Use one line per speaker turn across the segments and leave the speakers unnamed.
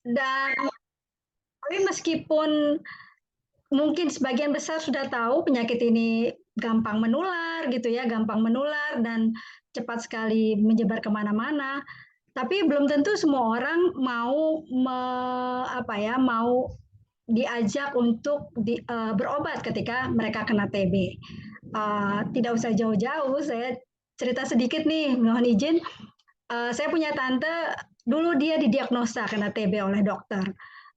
Dan tapi meskipun mungkin sebagian besar sudah tahu penyakit ini gampang menular gitu ya, gampang menular dan cepat sekali menyebar kemana-mana. Tapi belum tentu semua orang mau mau diajak untuk berobat ketika mereka kena TB. Tidak usah jauh-jauh, saya cerita sedikit nih, mohon izin. Saya punya tante, dulu dia didiagnosa kena TB oleh dokter.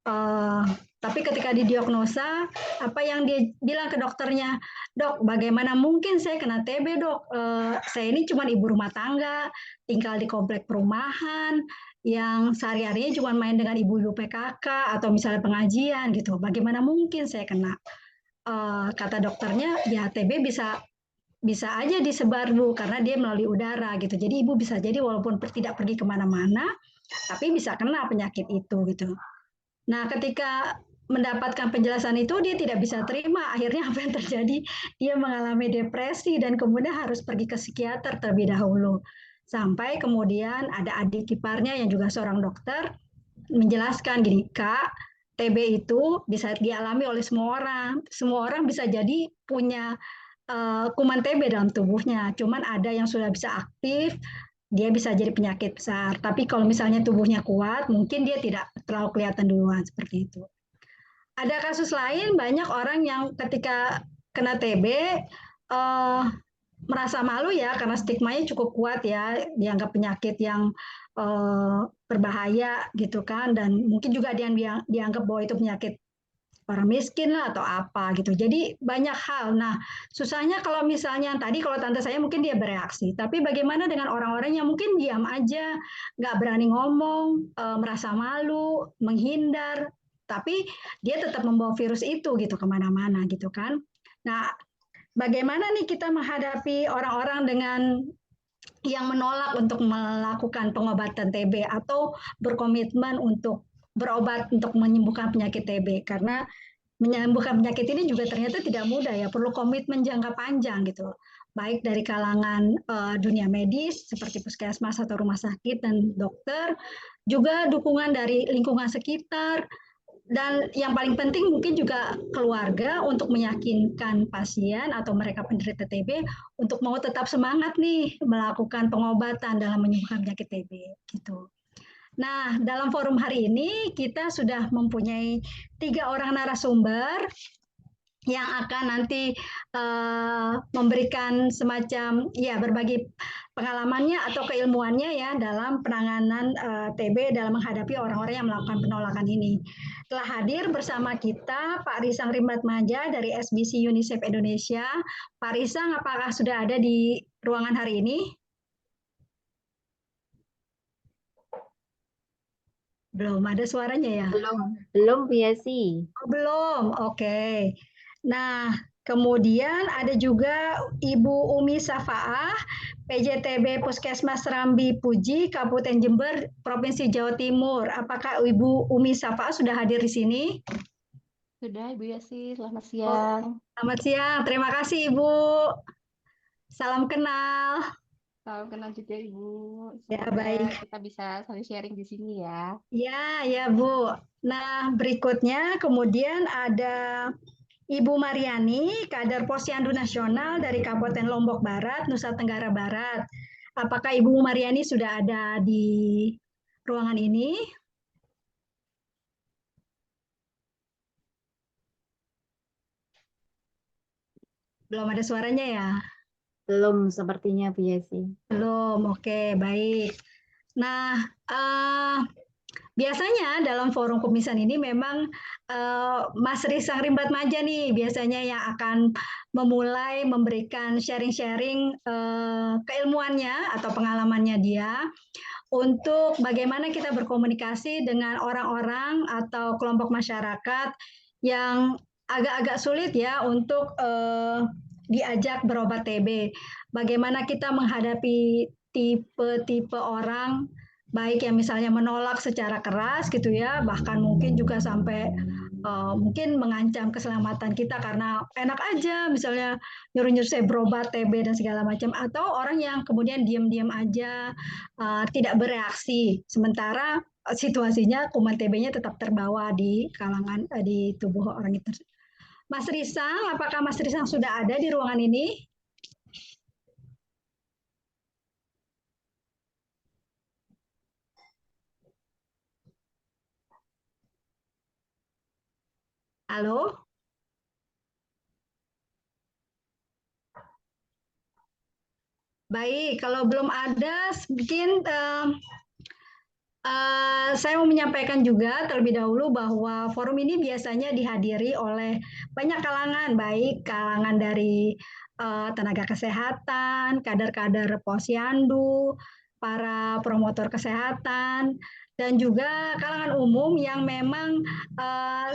Uh, tapi ketika didiagnosa, apa yang dia bilang ke dokternya, dok, bagaimana mungkin saya kena TB, dok? Saya ini cuma ibu rumah tangga, tinggal di komplek perumahan, yang sehari-harinya cuma main dengan ibu-ibu PKK atau misalnya pengajian gitu. Bagaimana mungkin saya kena? Kata dokternya, ya TB bisa bisa aja disebar Bu, karena dia melalui udara gitu. Jadi Ibu bisa jadi walaupun tidak pergi kemana-mana, tapi bisa kena penyakit itu gitu. Nah, ketika mendapatkan penjelasan itu dia tidak bisa terima. Akhirnya apa yang terjadi? Dia mengalami depresi dan kemudian harus pergi ke psikiater terlebih dahulu. Sampai kemudian ada adik iparnya yang juga seorang dokter menjelaskan gini, Kak, TB itu bisa dialami oleh semua orang. Semua orang bisa jadi punya kuman TB dalam tubuhnya. Cuman ada yang sudah bisa aktif, dia bisa jadi penyakit besar. Tapi kalau misalnya tubuhnya kuat, mungkin dia tidak terlalu kelihatan duluan seperti itu. Ada kasus lain, banyak orang yang ketika kena TB merasa malu ya karena stigmanya cukup kuat ya, dianggap penyakit yang berbahaya gitu kan, dan mungkin juga dia dianggap bahwa itu penyakit orang miskin lah atau apa gitu. Jadi banyak hal. Nah, susahnya kalau misalnya tadi kalau tante saya mungkin dia bereaksi, tapi bagaimana dengan orang-orang yang mungkin diam aja, nggak berani ngomong, merasa malu, menghindar, tapi dia tetap membawa virus itu gitu kemana-mana gitu kan. Nah, bagaimana nih kita menghadapi orang-orang dengan yang menolak untuk melakukan pengobatan TB atau berkomitmen untuk berobat untuk menyembuhkan penyakit TB, karena menyembuhkan penyakit ini juga ternyata tidak mudah ya, perlu komitmen jangka panjang gitu. Baik dari kalangan dunia medis seperti puskesmas atau rumah sakit dan dokter, juga dukungan dari lingkungan sekitar, dan yang paling penting mungkin juga keluarga untuk meyakinkan pasien atau mereka penderita TB untuk mau tetap semangat nih melakukan pengobatan dalam menyembuhkan penyakit TB gitu. Nah, dalam forum hari ini kita sudah mempunyai 3 orang narasumber yang akan nanti memberikan semacam ya berbagi pengalamannya atau keilmuannya ya dalam penanganan TB dalam menghadapi orang-orang yang melakukan penolakan ini. Telah hadir bersama kita Pak Risang Rimbatmaja dari SBC UNICEF Indonesia. Pak Risang, apakah sudah ada di ruangan hari ini? Belum ada suaranya ya?
Belum sih.
Oh, belum, oke. Nah, kemudian ada juga Ibu Umi Safaah, PJTB Puskesmas Rambi Puji, Kabupaten Jember, Provinsi Jawa Timur. Apakah Ibu Umi Safaah sudah hadir di sini?
Sudah, Ibu Yasi. Selamat
Oh,
siang.
selamat siang, terima kasih Ibu. Salam kenal.
Salam kenal juga, Ibu.
Ya,
Semoga
baik.
kita bisa saling sharing di sini ya.
Ya, ya Bu. Nah, berikutnya kemudian ada Ibu Mariani, kader Posyandu Nasional dari Kabupaten Lombok Barat, Nusa Tenggara Barat. Apakah Ibu Mariani sudah ada di ruangan ini? Belum ada suaranya ya?
Belum sepertinya, Bu Yasi.
Belum, oke, baik. Nah, biasanya dalam forum pemisahan ini memang Mas Risang Rimbat Maja nih biasanya yang akan memulai memberikan sharing-sharing keilmuannya atau pengalamannya dia untuk bagaimana kita berkomunikasi dengan orang-orang atau kelompok masyarakat yang agak-agak sulit ya untuk diajak berobat TB. Bagaimana kita menghadapi tipe-tipe orang baik yang misalnya menolak secara keras gitu ya, bahkan mungkin juga sampai mungkin mengancam keselamatan kita karena enak aja misalnya nyuruh-nyuruh saya berobat TB dan segala macam, atau orang yang kemudian diam-diam aja tidak bereaksi sementara situasinya kuman TB-nya tetap terbawa di kalangan di tubuh orang itu. Mas Risang, apakah Mas Risang sudah ada di ruangan ini? Halo? Baik, kalau belum ada, mungkin saya mau menyampaikan juga terlebih dahulu bahwa forum ini biasanya dihadiri oleh banyak kalangan, baik kalangan dari tenaga kesehatan, kader-kader posyandu, para promotor kesehatan, dan juga kalangan umum yang memang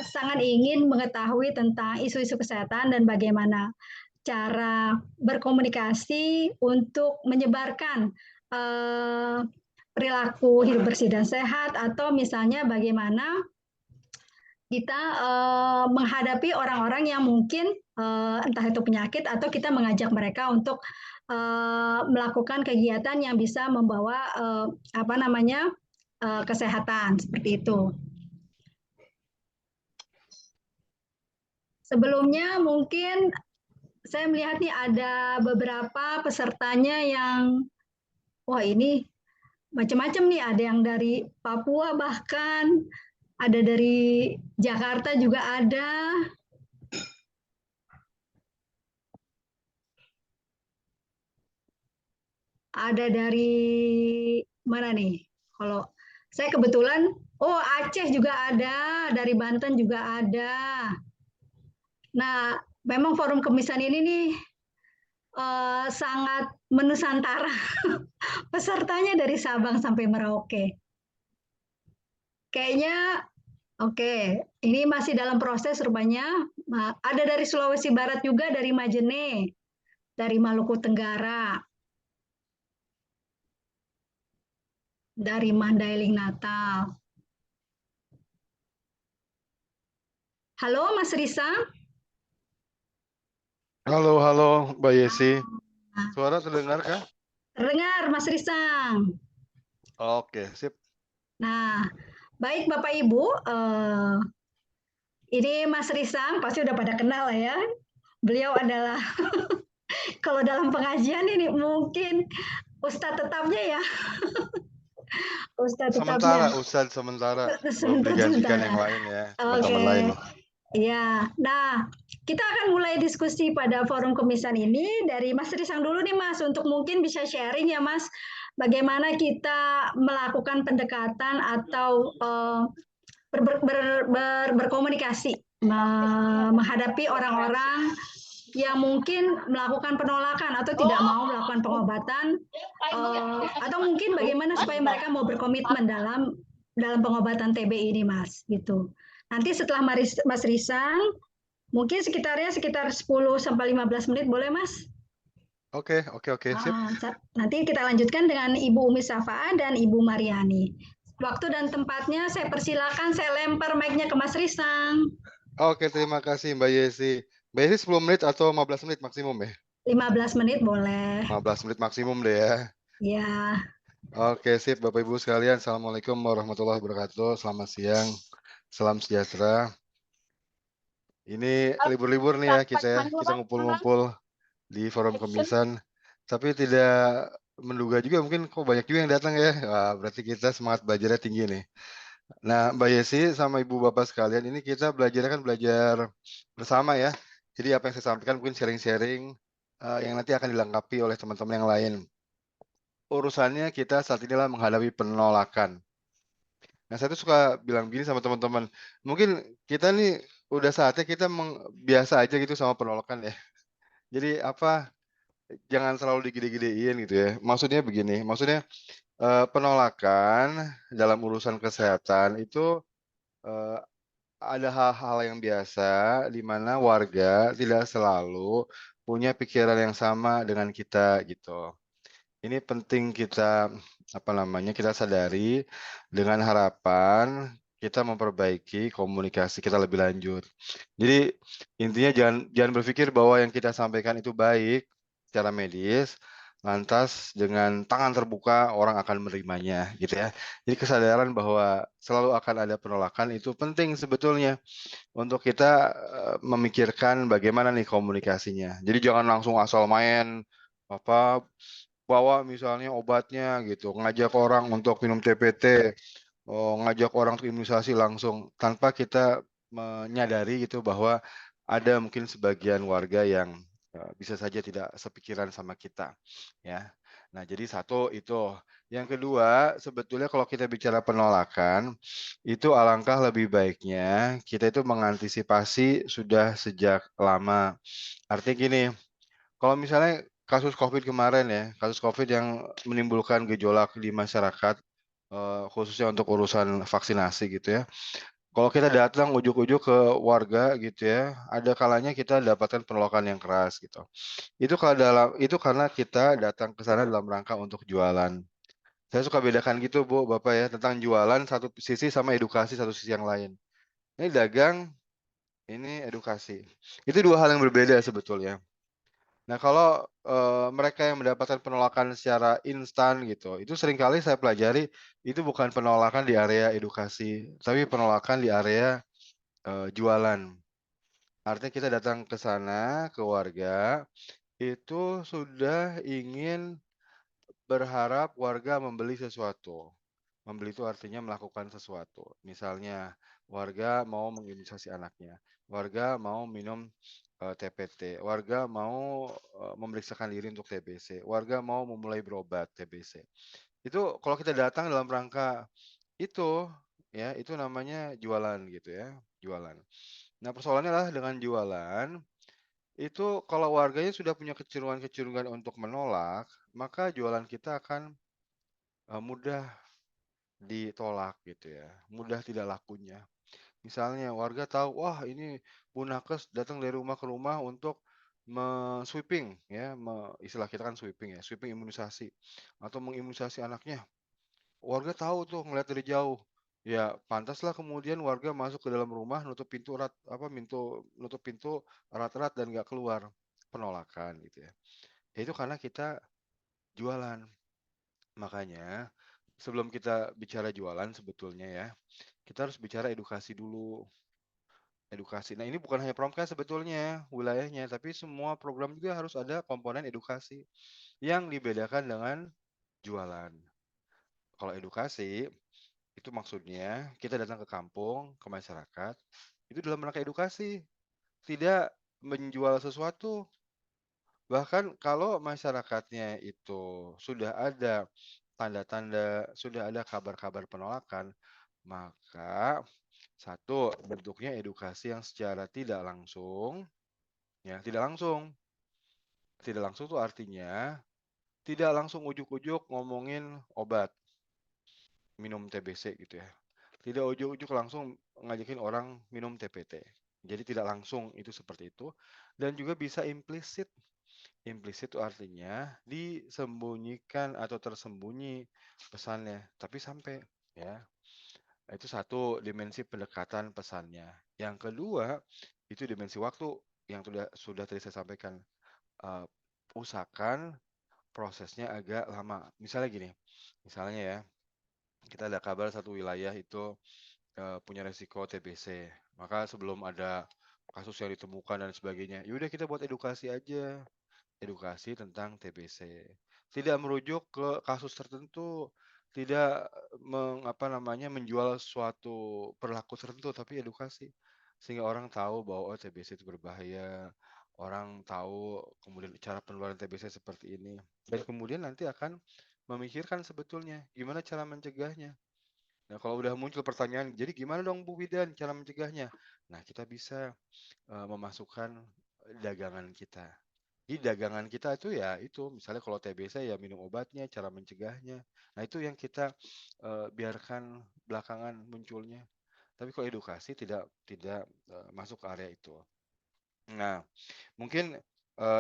sangat ingin mengetahui tentang isu-isu kesehatan dan bagaimana cara berkomunikasi untuk menyebarkan perilaku hidup bersih dan sehat, atau misalnya bagaimana kita menghadapi orang-orang yang mungkin entah itu penyakit atau kita mengajak mereka untuk melakukan kegiatan yang bisa membawa kesehatan seperti itu. Sebelumnya mungkin saya melihat nih ada beberapa pesertanya yang wah ini macam-macam nih, ada yang dari Papua, bahkan ada dari Jakarta juga ada dari mana nih? Kalau saya kebetulan, oh Aceh juga ada, dari Banten juga ada. Nah, memang forum kemisan ini nih sangat menusantara. Pesertanya dari Sabang sampai Merauke. Kayaknya oke, ini masih dalam proses rupanya. Ada dari Sulawesi Barat juga, dari Majene, dari Maluku Tenggara, dari Mandailing Natal. Halo Mas Risa.
Halo, Mbak Yesi. Suara terdengar kah?
Terdengar Mas Risang.
Oke, sip.
Nah, baik Bapak Ibu, ini Mas Risang pasti udah pada kenal lah ya. Beliau adalah kalau dalam pengajian ini mungkin ustadz tetapnya ya. Ustadz tetapnya.
Sementara, belum digantikan yang lain ya, teman-teman lain.
Ya, nah kita akan mulai diskusi pada forum kemisan ini dari Mas Risang dulu nih Mas, untuk mungkin bisa sharing ya Mas, bagaimana kita melakukan pendekatan atau berkomunikasi menghadapi orang-orang yang mungkin melakukan penolakan atau tidak mau melakukan pengobatan, atau mungkin bagaimana supaya mereka mau berkomitmen dalam pengobatan TB ini Mas, gitu. Nanti setelah Mas Risang, mungkin sekitar 10 sampai 15 menit boleh Mas?
Oke, sip.
Nanti kita lanjutkan dengan Ibu Umi Safaa dan Ibu Mariani. Waktu dan tempatnya saya persilakan, saya lempar mic-nya ke Mas Risang.
Oke, terima kasih Mbak Yesi. Mbak Yesi 10 menit atau 15 menit maksimum ya?
15 menit boleh.
15 menit maksimum deh ya.
Ya.
Oke, sip Bapak Ibu sekalian. Assalamualaikum warahmatullahi wabarakatuh. Selamat siang. Salam sejahtera. Ini libur-libur nih ya kita ngumpul-ngumpul di forum kemisan. Tapi tidak menduga juga mungkin kok banyak juga yang datang ya. Wah, berarti kita semangat belajarnya tinggi nih. Nah, Mbak Yesi sama Ibu Bapak sekalian, ini kita belajar bersama ya. Jadi apa yang saya sampaikan mungkin sharing-sharing yang nanti akan dilengkapi oleh teman-teman yang lain. Urusannya kita saat inilah menghadapi penolakan. Nah, saya tuh suka bilang gini sama teman-teman, mungkin kita nih udah saatnya kita biasa aja gitu sama penolakan ya. Jadi jangan selalu digede-gedein gitu ya. Maksudnya begini, penolakan dalam urusan kesehatan itu ada hal-hal yang biasa di mana warga tidak selalu punya pikiran yang sama dengan kita gitu. Ini penting kita kita sadari dengan harapan kita memperbaiki komunikasi kita lebih lanjut. Jadi intinya jangan berpikir bahwa yang kita sampaikan itu baik secara medis, lantas dengan tangan terbuka orang akan menerimanya gitu ya. Jadi kesadaran bahwa selalu akan ada penolakan itu penting sebetulnya untuk kita, memikirkan bagaimana nih komunikasinya. Jadi jangan langsung asal main, apa, bawa misalnya obatnya gitu, ngajak orang untuk minum TPT, ngajak orang untuk imunisasi langsung, tanpa kita menyadari gitu bahwa ada mungkin sebagian warga yang, bisa saja tidak sepikiran sama kita, ya. Nah, jadi satu itu. Yang kedua, sebetulnya kalau kita bicara penolakan, itu alangkah lebih baiknya kita itu mengantisipasi sudah sejak lama. Artinya gini, kalau misalnya kasus Covid kemarin ya, kasus Covid yang menimbulkan gejolak di masyarakat, khususnya untuk urusan vaksinasi gitu ya. Kalau kita datang ujuk-ujuk ke warga gitu ya, ada kalanya kita dapatkan penolakan yang keras gitu. Itu karena kita datang ke sana dalam rangka untuk jualan. Saya suka bedakan gitu Bu, Bapak ya, tentang jualan satu sisi sama edukasi satu sisi yang lain. Ini dagang, ini edukasi. Itu 2 hal yang berbeda sebetulnya. Nah kalau, mereka yang mendapatkan penolakan secara instan gitu, itu seringkali saya pelajari itu bukan penolakan di area edukasi, tapi penolakan di area, jualan. Artinya kita datang ke sana, ke warga, itu sudah ingin berharap warga membeli sesuatu. Membeli itu artinya melakukan sesuatu. Misalnya, warga mau mengimunisasi anaknya, warga mau minum, TPT, warga mau, memeriksakan diri untuk TBC, warga mau memulai berobat TBC. Itu kalau kita datang dalam rangka itu, ya, itu namanya jualan gitu ya, jualan. Nah, persoalannya adalah dengan jualan, itu kalau warganya sudah punya kecenderungan-kecenderungan untuk menolak, maka jualan kita akan, mudah ditolak gitu ya, mudah tidak lakunya. Misalnya warga tahu, wah ini Bu Nakes datang dari rumah ke rumah untuk sweeping ya, istilah kita kan sweeping ya, sweeping imunisasi atau mengimunisasi anaknya. Warga tahu tuh ngelihat dari jauh. Ya pantaslah kemudian warga masuk ke dalam rumah, nutup pintu erat, apa, nutup pintu erat-erat dan nggak keluar. Penolakan gitu ya. Ya itu karena kita jualan. Makanya sebelum kita bicara jualan sebetulnya ya, kita harus bicara edukasi dulu. Edukasi. Nah, ini bukan hanya Promkes sebetulnya wilayahnya, tapi semua program juga harus ada komponen edukasi yang dibedakan dengan jualan. Kalau edukasi, itu maksudnya kita datang ke kampung, ke masyarakat, itu dalam rangka edukasi, tidak menjual sesuatu. Bahkan kalau masyarakatnya itu sudah ada tanda-tanda, sudah ada kabar-kabar penolakan, maka satu, bentuknya edukasi yang secara tidak langsung, ya, tidak langsung. Tidak langsung itu artinya tidak langsung ujuk-ujuk ngomongin obat, minum TBC gitu ya. Tidak ujuk-ujuk langsung ngajakin orang minum TPT. Jadi tidak langsung itu seperti itu dan juga bisa implisit. Implisit itu artinya disembunyikan atau tersembunyi pesannya, tapi sampai ya. Itu satu dimensi pendekatan pesannya. Yang kedua, itu dimensi waktu yang sudah tadi saya sampaikan. Eh, Usahakan prosesnya agak lama. Misalnya gini, misalnya ya, kita ada kabar satu wilayah itu punya resiko TBC. Maka sebelum ada kasus yang ditemukan dan sebagainya, yaudah kita buat edukasi aja, edukasi tentang TBC. Tidak merujuk ke kasus tertentu, tidak menjual suatu perilaku tertentu, tapi edukasi. Sehingga orang tahu bahwa oh, TBC itu berbahaya, orang tahu kemudian cara penularan TBC seperti ini. Dan kemudian nanti akan memikirkan sebetulnya gimana cara mencegahnya. Nah, kalau udah muncul pertanyaan, jadi gimana dong Bu Widan cara mencegahnya? Nah, kita bisa memasukkan dagangan kita. Di dagangan kita itu ya itu, misalnya kalau TBC ya minum obatnya, cara mencegahnya. Nah, itu yang kita biarkan belakangan munculnya. Tapi kalau edukasi tidak masuk ke area itu. Nah, mungkin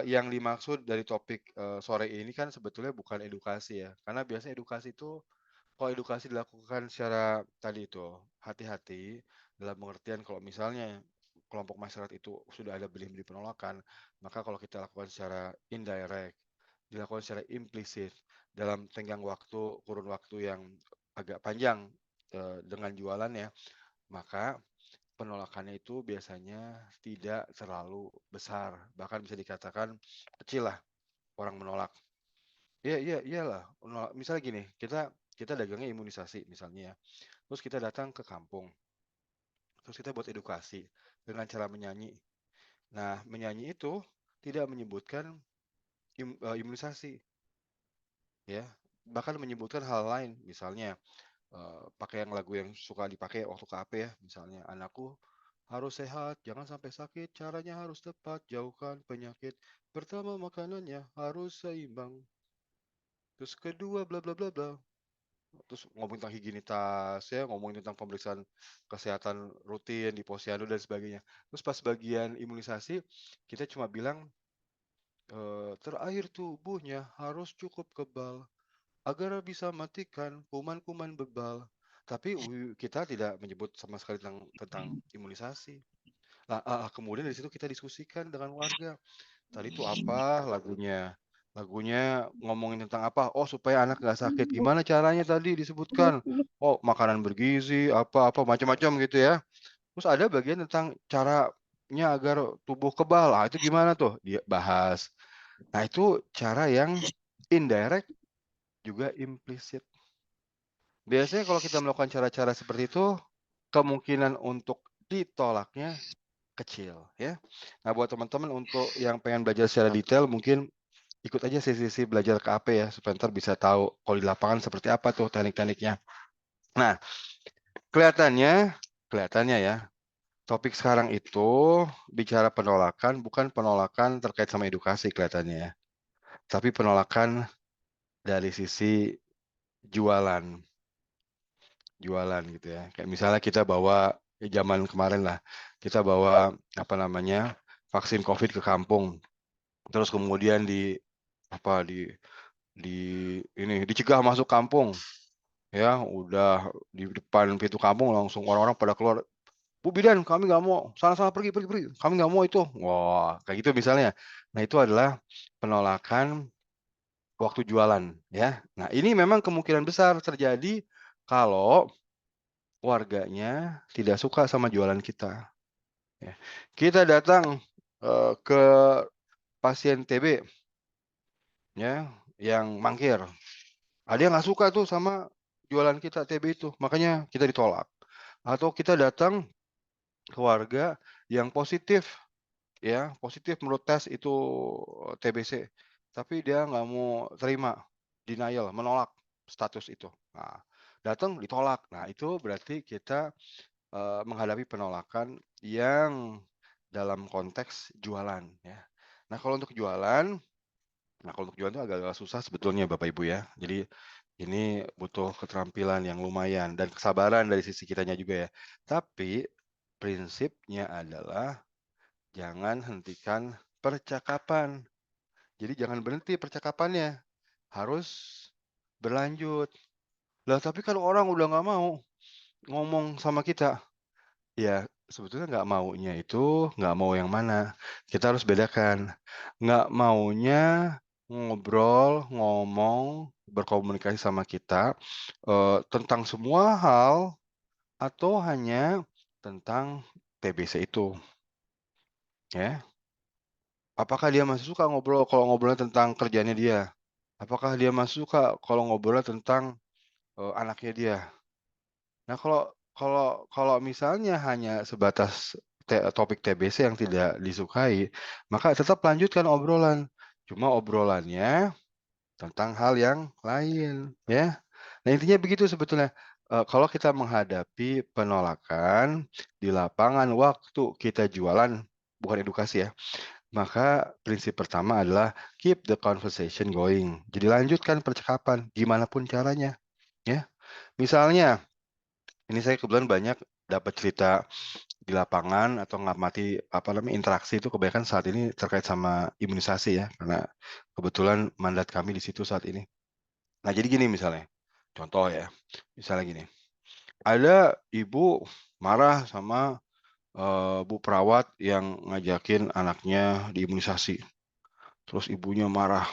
yang dimaksud dari topik sore ini kan sebetulnya bukan edukasi ya. Karena biasanya edukasi itu kalau edukasi dilakukan secara tadi itu hati-hati dalam pengertian kalau misalnya kelompok masyarakat itu sudah ada beli-beli penolakan, maka kalau kita lakukan secara indirect, dilakukan secara implisit dalam tenggang waktu, kurun waktu yang agak panjang dengan jualannya, maka penolakannya itu biasanya tidak terlalu besar, bahkan bisa dikatakan kecil lah orang menolak. Iyalah, misalnya gini, kita dagangnya imunisasi misalnya ya, terus kita datang ke kampung, terus kita buat edukasi dengan cara menyanyi. Nah, menyanyi itu tidak menyebutkan imunisasi, ya, bahkan menyebutkan hal lain, misalnya pakai lagu yang suka dipakai waktu KP ya, misalnya anakku harus sehat, jangan sampai sakit, caranya harus tepat, jauhkan penyakit. Pertama makanannya harus seimbang. Terus kedua bla bla bla bla. Terus ngomongin tentang higienitas ya, ngomongin tentang pemeriksaan kesehatan rutin di posyandu dan sebagainya. Terus pas bagian imunisasi kita cuma bilang terakhir tubuhnya harus cukup kebal agar bisa matikan kuman-kuman bebal. Tapi kita tidak menyebut sama sekali tentang imunisasi. Kemudian dari situ kita diskusikan dengan warga. Tadi itu apa lagunya? Lagunya ngomongin tentang apa? Oh, supaya anak nggak sakit. Gimana caranya tadi disebutkan? Oh, makanan bergizi, apa-apa macam-macam gitu ya. Terus ada bagian tentang caranya agar tubuh kebal. Itu gimana tuh? Dia bahas. Nah, itu cara yang indirect juga implisit. Biasanya kalau kita melakukan cara-cara seperti itu, kemungkinan untuk ditolaknya kecil ya. Nah, buat teman-teman untuk yang pengen belajar secara detail mungkin ikut aja sesi-sesi belajar KAP ya supaya ntar bisa tahu kalau di lapangan seperti apa tuh teknik-tekniknya. Nah, kelihatannya ya, topik sekarang itu bicara penolakan bukan penolakan terkait sama edukasi kelihatannya ya. Tapi penolakan dari sisi jualan gitu ya. Kayak misalnya kita bawa zaman kemarin lah, kita bawa apa namanya vaksin COVID ke kampung, terus kemudian dicegah masuk kampung, ya udah di depan pintu kampung langsung orang-orang pada keluar, Bu Bidan kami nggak mau, sana pergi, kami nggak mau itu, wah kayak gitu misalnya. Nah itu adalah penolakan waktu jualan ya. Nah ini memang kemungkinan besar terjadi kalau warganya tidak suka sama jualan kita. Ya. Kita datang ke pasien TB, ya, yang mangkir. Ada yang nggak suka tuh sama jualan kita TB itu, makanya kita ditolak. Atau kita datang ke warga yang positif, ya, positif menurut tes itu TBC, tapi dia nggak mau terima, denial, menolak status itu. Nah, datang ditolak. Nah, itu berarti kita menghadapi penolakan yang dalam konteks jualan ya. Nah, kalau untuk jualan itu agak-agak susah sebetulnya Bapak Ibu ya. Jadi ini butuh keterampilan yang lumayan dan kesabaran dari sisi kitanya juga ya. Tapi prinsipnya adalah jangan hentikan percakapan. Jadi jangan berhenti percakapannya, harus berlanjut. Lah tapi kalau orang udah nggak mau ngomong sama kita, ya, sebetulnya nggak maunya itu, nggak mau yang mana. Kita harus bedakan. Nggak maunya ngobrol, ngomong, berkomunikasi sama kita, tentang semua hal atau hanya tentang TBC itu, ya. Apakah dia masih suka ngobrol kalau ngobrolnya tentang kerjaannya dia? Apakah dia masih suka kalau ngobrolnya tentang, anaknya dia? Nah, kalau misalnya hanya sebatas topik TBC yang tidak disukai, maka tetap lanjutkan obrolan. Cuma obrolannya tentang hal yang lain, ya. Nah, intinya begitu sebetulnya. Kalau kita menghadapi penolakan di lapangan waktu kita jualan, bukan edukasi ya, maka prinsip pertama adalah keep the conversation going. Jadi lanjutkan percakapan, gimana pun caranya, ya. Misalnya ini saya kebetulan banyak dapat cerita di lapangan atau ngamati interaksi itu kebanyakan saat ini terkait sama imunisasi ya, karena kebetulan mandat kami di situ saat ini. Nah, jadi gini misalnya, contoh ya, misalnya gini, ada ibu marah sama bu perawat yang ngajakin anaknya diimunisasi. Terus ibunya marah,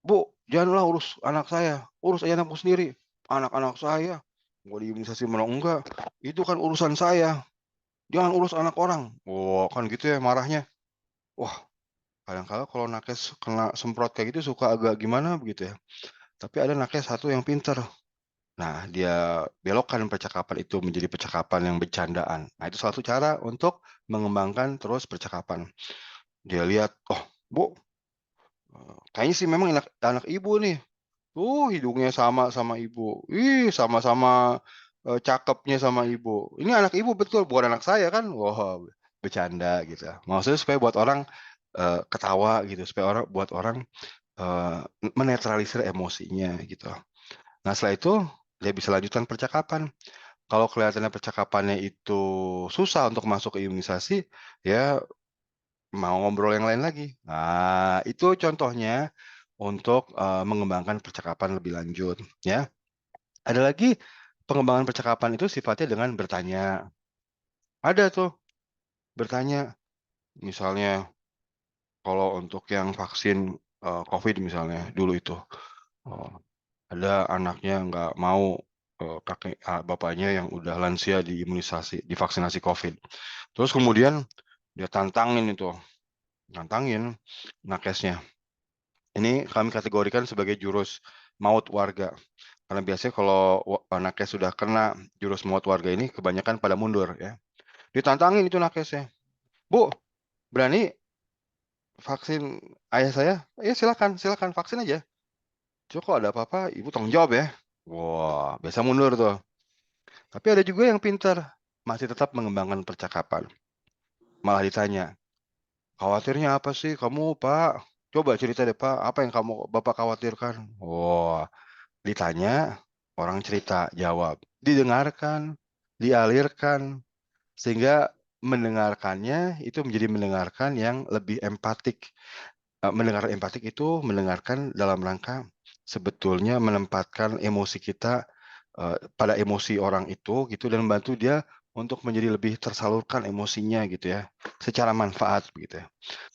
"Bu, janganlah urus anak saya, urus aja anakmu sendiri. Anak-anak saya mau diimunisasi mana enggak, itu kan urusan saya, jangan urus anak orang." Wah, kan gitu ya marahnya. Wah, kadang kala kalau nakes kena semprot kayak gitu suka agak gimana begitu ya. Tapi ada nakes satu yang pinter. Nah, dia belokkan percakapan itu menjadi percakapan yang bercandaan. Nah, itu salah satu cara untuk mengembangkan terus percakapan. Dia lihat, "Oh, Bu, kayaknya sih memang anak anak Ibu nih. Tuh hidungnya sama sama Ibu. Ih, sama-sama, cakepnya sama Ibu. Ini anak Ibu betul, bukan anak saya kan?" Wah, bercanda gitu. Maksudnya supaya buat orang, ketawa gitu, supaya buat orang, eee, menetralisir emosinya gitu. Nah, setelah itu dia bisa lanjutkan percakapan. Kalau kelihatannya percakapannya itu susah untuk masuk ke imunisasi, ya mau ngobrol yang lain lagi. Nah, itu contohnya untuk, mengembangkan percakapan lebih lanjut, ya. Ada lagi pengembangan percakapan itu sifatnya dengan bertanya. Ada tuh bertanya, misalnya kalau untuk yang vaksin, Covid misalnya dulu itu, eee, ada anaknya nggak mau, bapaknya yang udah lansia divaksinasi Covid. Terus kemudian dia tantangin nakesnya. Ini kami kategorikan sebagai jurus maut warga. Karena biasanya kalau nakes sudah kena jurus maut warga ini kebanyakan pada mundur ya. Ditantangin itu nakesnya, "Bu, berani vaksin ayah saya? Ya silakan silakan vaksin aja. Cuma kalau ada apa-apa ibu tanggung jawab ya." Wah, biasa mundur tuh. Tapi ada juga yang pintar, masih tetap mengembangkan percakapan. Malah ditanya, "Khawatirnya apa sih kamu, Pak? Coba cerita deh, Pak, apa yang Bapak khawatirkan?" Wah, ditanya, orang cerita, jawab, didengarkan, dialirkan, sehingga mendengarkannya itu menjadi mendengarkan yang lebih empatik. Mendengar empatik itu mendengarkan dalam rangka sebetulnya menempatkan emosi kita, pada emosi orang itu gitu dan membantu dia untuk menjadi lebih tersalurkan emosinya gitu ya, secara manfaat begitu ya.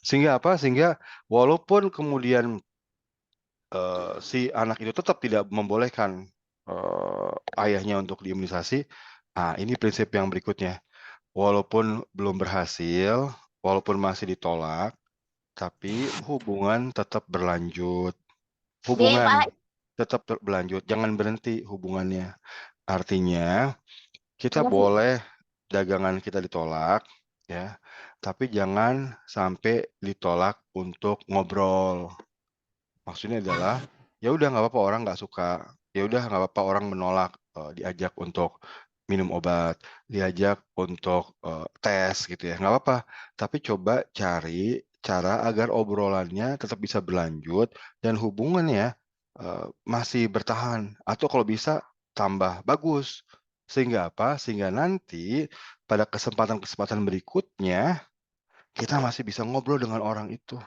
Sehingga apa, sehingga walaupun kemudian, si anak itu tetap tidak membolehkan, ayahnya untuk diimunisasi, nah ini prinsip yang berikutnya, walaupun belum berhasil, walaupun masih ditolak, tapi hubungan tetap berlanjut.
Dek,
Hubungan
Pak.
tetap berlanjut, jangan berhenti hubungannya. Artinya, kita
Makasih.
boleh dagangan kita ditolak, ya, tapi jangan sampai ditolak untuk ngobrol. Maksudnya adalah, ya udah nggak apa-apa orang nggak suka, ya udah nggak apa-apa orang menolak, diajak untuk minum obat, diajak untuk, tes gitu ya, nggak apa-apa. Tapi coba cari cara agar obrolannya tetap bisa berlanjut dan hubungannya, masih bertahan atau kalau bisa tambah bagus. Sehingga apa? Sehingga nanti pada kesempatan-kesempatan berikutnya, kita masih bisa ngobrol dengan orang itu.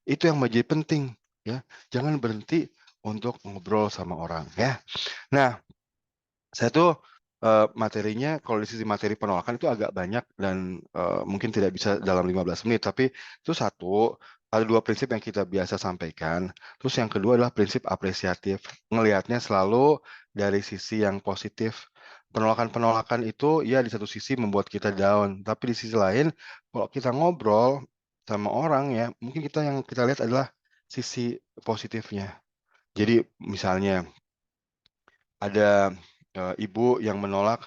Itu yang menjadi penting, ya. Jangan berhenti untuk ngobrol sama orang, ya. Nah, saya tuh, materinya kalau di sisi materi penolakan itu agak banyak dan, mungkin tidak bisa dalam 15 menit, tapi itu satu, ada 2 prinsip yang kita biasa sampaikan, terus yang kedua adalah prinsip apresiatif, ngelihatnya selalu dari sisi yang positif. Penolakan-penolakan itu ya di satu sisi membuat kita down, tapi di sisi lain kalau kita ngobrol sama orang ya, mungkin yang kita lihat adalah sisi positifnya. Jadi misalnya ada, ibu yang menolak,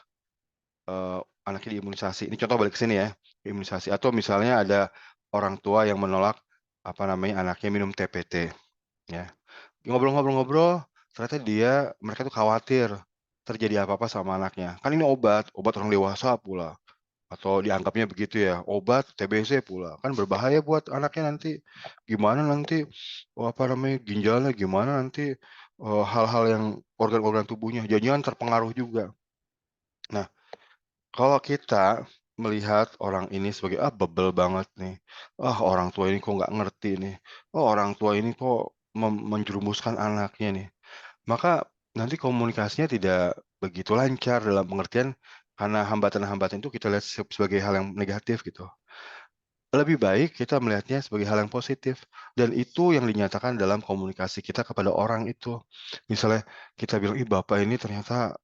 anaknya diimunisasi, ini contoh balik ke sini ya, imunisasi atau misalnya ada orang tua yang menolak, apa namanya, anaknya minum TPT, ya. Ngobrol-ngobrol-ngobrol, ternyata mereka tuh khawatir terjadi apa-apa sama anaknya, kan ini obat orang dewasa pula, atau dianggapnya begitu ya, obat TBC pula, kan berbahaya buat anaknya nanti. Gimana nanti, apa namanya, ginjalnya gimana nanti, hal-hal yang organ-organ tubuhnya, jangan-jangan terpengaruh juga. Nah, kalau kita melihat orang ini sebagai, "Ah, bebel banget nih. Ah, orang tua ini kok nggak ngerti nih. Oh, orang tua ini kok menjerumuskan anaknya nih." Maka nanti komunikasinya tidak begitu lancar dalam pengertian karena hambatan-hambatan itu kita lihat sebagai hal yang negatif gitu. lebih baik kita melihatnya sebagai hal yang positif dan itu yang dinyatakan dalam komunikasi kita kepada orang itu. Misalnya kita bilang, "Ih, Bapak ini ternyata,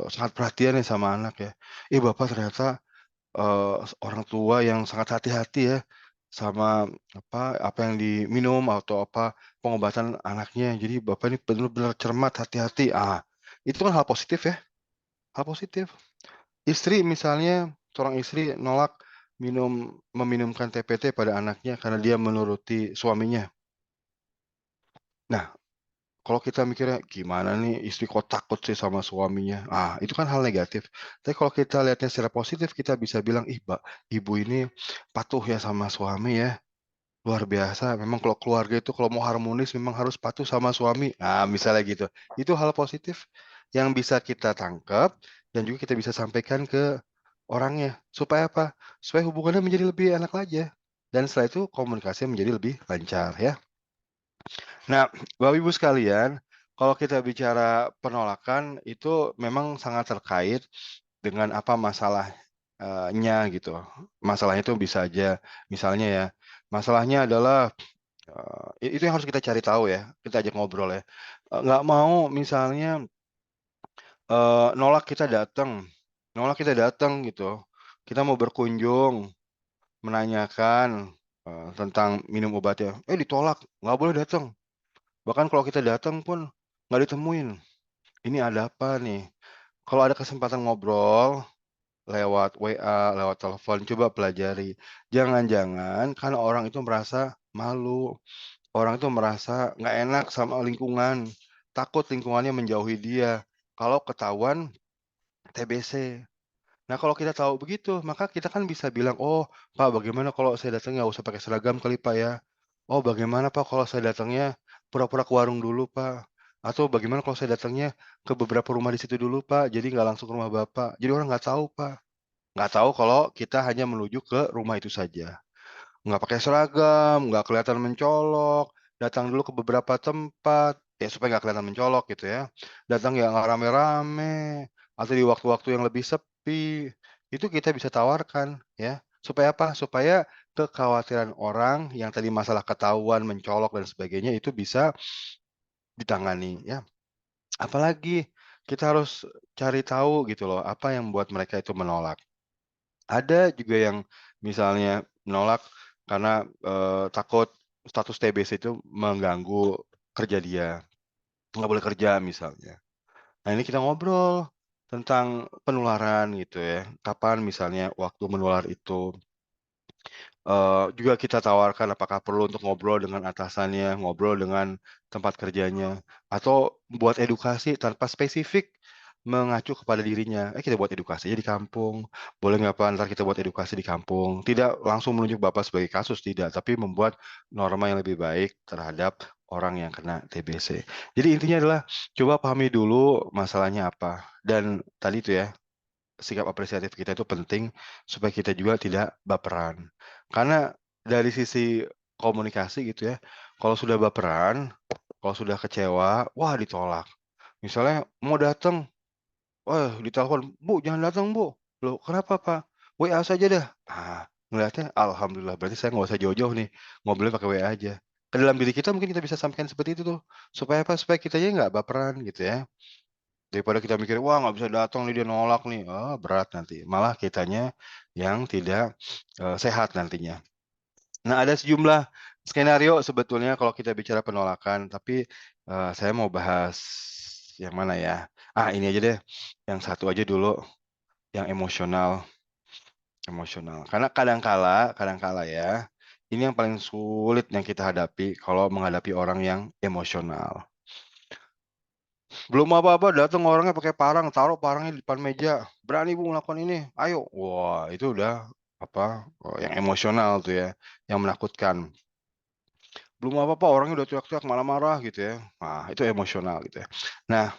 sangat perhatian ya sama anak ya. Ih, Bapak ternyata, orang tua yang sangat hati-hati ya sama apa yang diminum atau pengobatan anaknya. Jadi Bapak ini benar-benar cermat, hati-hati." Itu kan hal positif ya, hal positif. Istri misalnya, seorang istri nolak meminumkan TPT pada anaknya karena dia menuruti suaminya. Nah, kalau kita mikirnya, "Gimana nih istri kok takut sih sama suaminya?" Itu kan hal negatif. Tapi kalau kita lihatnya secara positif, kita bisa bilang, "Ih, ibu ini patuh ya sama suami ya, luar biasa. Memang kalau keluarga itu kalau mau harmonis memang harus patuh sama suami." Misalnya gitu. Itu hal positif yang bisa kita tangkap dan juga kita bisa sampaikan ke orangnya. Supaya apa? Supaya hubungannya menjadi lebih enak aja. Dan setelah itu komunikasinya menjadi lebih lancar ya. Nah, Bapak Ibu sekalian, kalau kita bicara penolakan itu memang sangat terkait dengan apa masalahnya gitu. Masalahnya itu bisa aja misalnya ya, masalahnya adalah itu yang harus kita cari tahu ya, kita ajak ngobrol ya. Nggak mau misalnya, nolak kita datang gitu. Kita mau berkunjung, menanyakan, tentang minum obatnya, ditolak, nggak boleh datang. Bahkan kalau kita datang pun nggak ditemuin. Ini ada apa nih? Kalau ada kesempatan ngobrol lewat WA, lewat telepon, coba pelajari. Jangan-jangan karena orang itu merasa malu, orang itu merasa nggak enak sama lingkungan, takut lingkungannya menjauhi dia kalau ketahuan TBC. Nah, kalau kita tahu begitu, maka kita kan bisa bilang, "Oh, Pak, bagaimana kalau saya datangnya nggak usah pakai seragam kali, Pak, ya? Oh, bagaimana, Pak, kalau saya datangnya pura-pura ke warung dulu, Pak? Atau bagaimana kalau saya datangnya ke beberapa rumah di situ dulu, Pak, jadi nggak langsung ke rumah Bapak?" Jadi orang nggak tahu, Pak. Nggak tahu kalau kita hanya menuju ke rumah itu saja. Nggak pakai seragam, nggak kelihatan mencolok, datang dulu ke beberapa tempat, ya supaya nggak kelihatan mencolok gitu ya. Datang ya nggak rame-rame, atau di waktu-waktu yang lebih sepi, itu kita bisa tawarkan ya. Supaya apa? Supaya kekhawatiran orang yang tadi masalah ketahuan, mencolok dan sebagainya itu bisa ditangani ya. Apalagi kita harus cari tahu gitu loh, apa yang membuat mereka itu menolak. Ada juga yang misalnya menolak karena, takut status TBC itu mengganggu kerja dia, nggak boleh kerja misalnya. Nah, ini kita ngobrol tentang penularan gitu ya, kapan misalnya waktu menular itu. Juga kita tawarkan apakah perlu untuk ngobrol dengan atasannya, ngobrol dengan tempat kerjanya, atau buat edukasi tanpa spesifik mengacu kepada dirinya. Kita buat edukasi aja di kampung, boleh nggak Pak, entar kita buat edukasi di kampung. Tidak langsung menunjuk Bapak sebagai kasus, tidak, tapi membuat norma yang lebih baik terhadap orang yang kena TBC. Jadi intinya adalah coba pahami dulu masalahnya apa, dan tadi itu ya, sikap apresiatif kita itu penting supaya kita juga tidak baperan. Karena dari sisi komunikasi gitu ya, kalau sudah baperan, kalau sudah kecewa, wah ditolak. Misalnya mau datang, wah ditelepon, "Bu jangan datang Bu." "Loh kenapa Pak?" "WA saja dah." Ngelihatnya alhamdulillah berarti saya nggak usah jauh-jauh nih, ngobrolnya pakai WA aja. Ke dalam diri kita mungkin kita bisa sampaikan seperti itu tuh, supaya apa? Supaya kitanya nggak baperan gitu ya. Daripada kita mikir, "Wah nggak bisa datang nih, dia nolak nih." Berat nanti, malah kitanya yang tidak, sehat nantinya. Nah, ada sejumlah skenario sebetulnya kalau kita bicara penolakan, tapi, saya mau bahas yang mana ya? Ini aja deh, yang satu aja dulu, yang emosional emosional. Karena kadangkala ya, ini yang paling sulit yang kita hadapi kalau menghadapi orang yang emosional. Belum apa-apa datang orangnya pakai parang, taruh parangnya di depan meja, "Berani Bu melakukan ini, ayo." Wah, itu udah yang emosional tuh ya, yang menakutkan. Belum apa-apa orangnya udah teriak-teriak, malah marah gitu ya. Itu emosional gitu ya. Nah,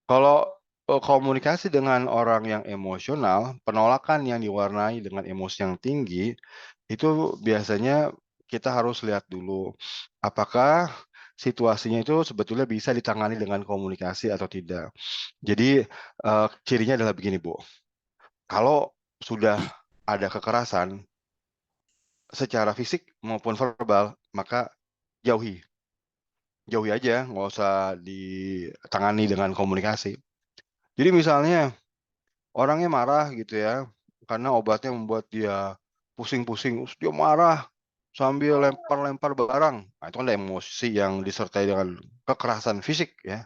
kalau, komunikasi dengan orang yang emosional, penolakan yang diwarnai dengan emosi yang tinggi, itu biasanya kita harus lihat dulu, apakah situasinya itu sebetulnya bisa ditangani dengan komunikasi atau tidak. Jadi, cirinya adalah begini, Bu, kalau sudah ada kekerasan, secara fisik maupun verbal, maka jauhi. Jauhi aja, nggak usah ditangani dengan komunikasi. Jadi misalnya orangnya marah gitu ya, karena obatnya membuat dia pusing-pusing, terus dia marah sambil lempar-lempar barang. Nah, itu kan ada emosi yang disertai dengan kekerasan fisik ya.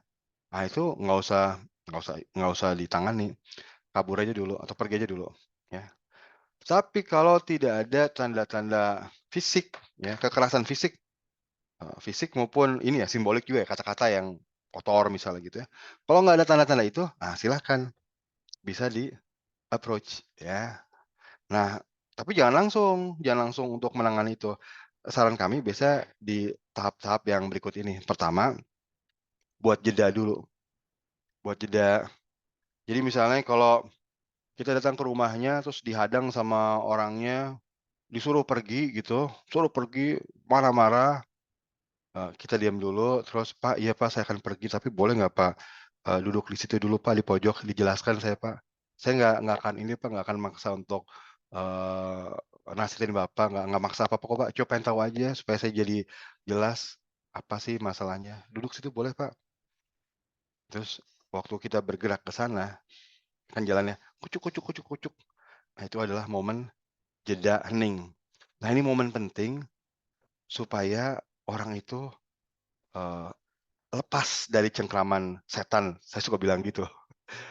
Nah, itu nggak usah ditangani, kabur aja dulu atau pergi aja dulu ya. Tapi kalau tidak ada tanda-tanda fisik ya, kekerasan fisik, fisik maupun ini ya simbolik juga ya, kata-kata yang kotor misalnya gitu ya. Kalau nggak ada tanda-tanda itu, silahkan bisa di-approach ya. Nah, tapi jangan langsung untuk menangani itu. Saran kami biasa di tahap-tahap yang berikut ini. Pertama, buat jeda dulu, buat jeda. Jadi misalnya kalau kita datang ke rumahnya terus dihadang sama orangnya, disuruh pergi gitu, suruh pergi, marah-marah, kita diam dulu, terus, "Pak, iya Pak, saya akan pergi, tapi boleh nggak Pak, duduk di situ dulu Pak, di pojok, dijelaskan saya Pak. Saya nggak akan ini Pak, nggak akan maksa untuk, eee, nasihatin Bapak, nggak maksa apa-apa kok Pak, cuma pengen tahu aja supaya saya jadi jelas, apa sih masalahnya. Duduk situ boleh Pak." Terus waktu kita bergerak ke sana, kan jalannya kucuk kucuk kucuk kucuk. Nah, itu adalah momen jeda hening. Nah, ini momen penting supaya orang itu, eee, lepas dari cengkraman setan, saya suka bilang gitu.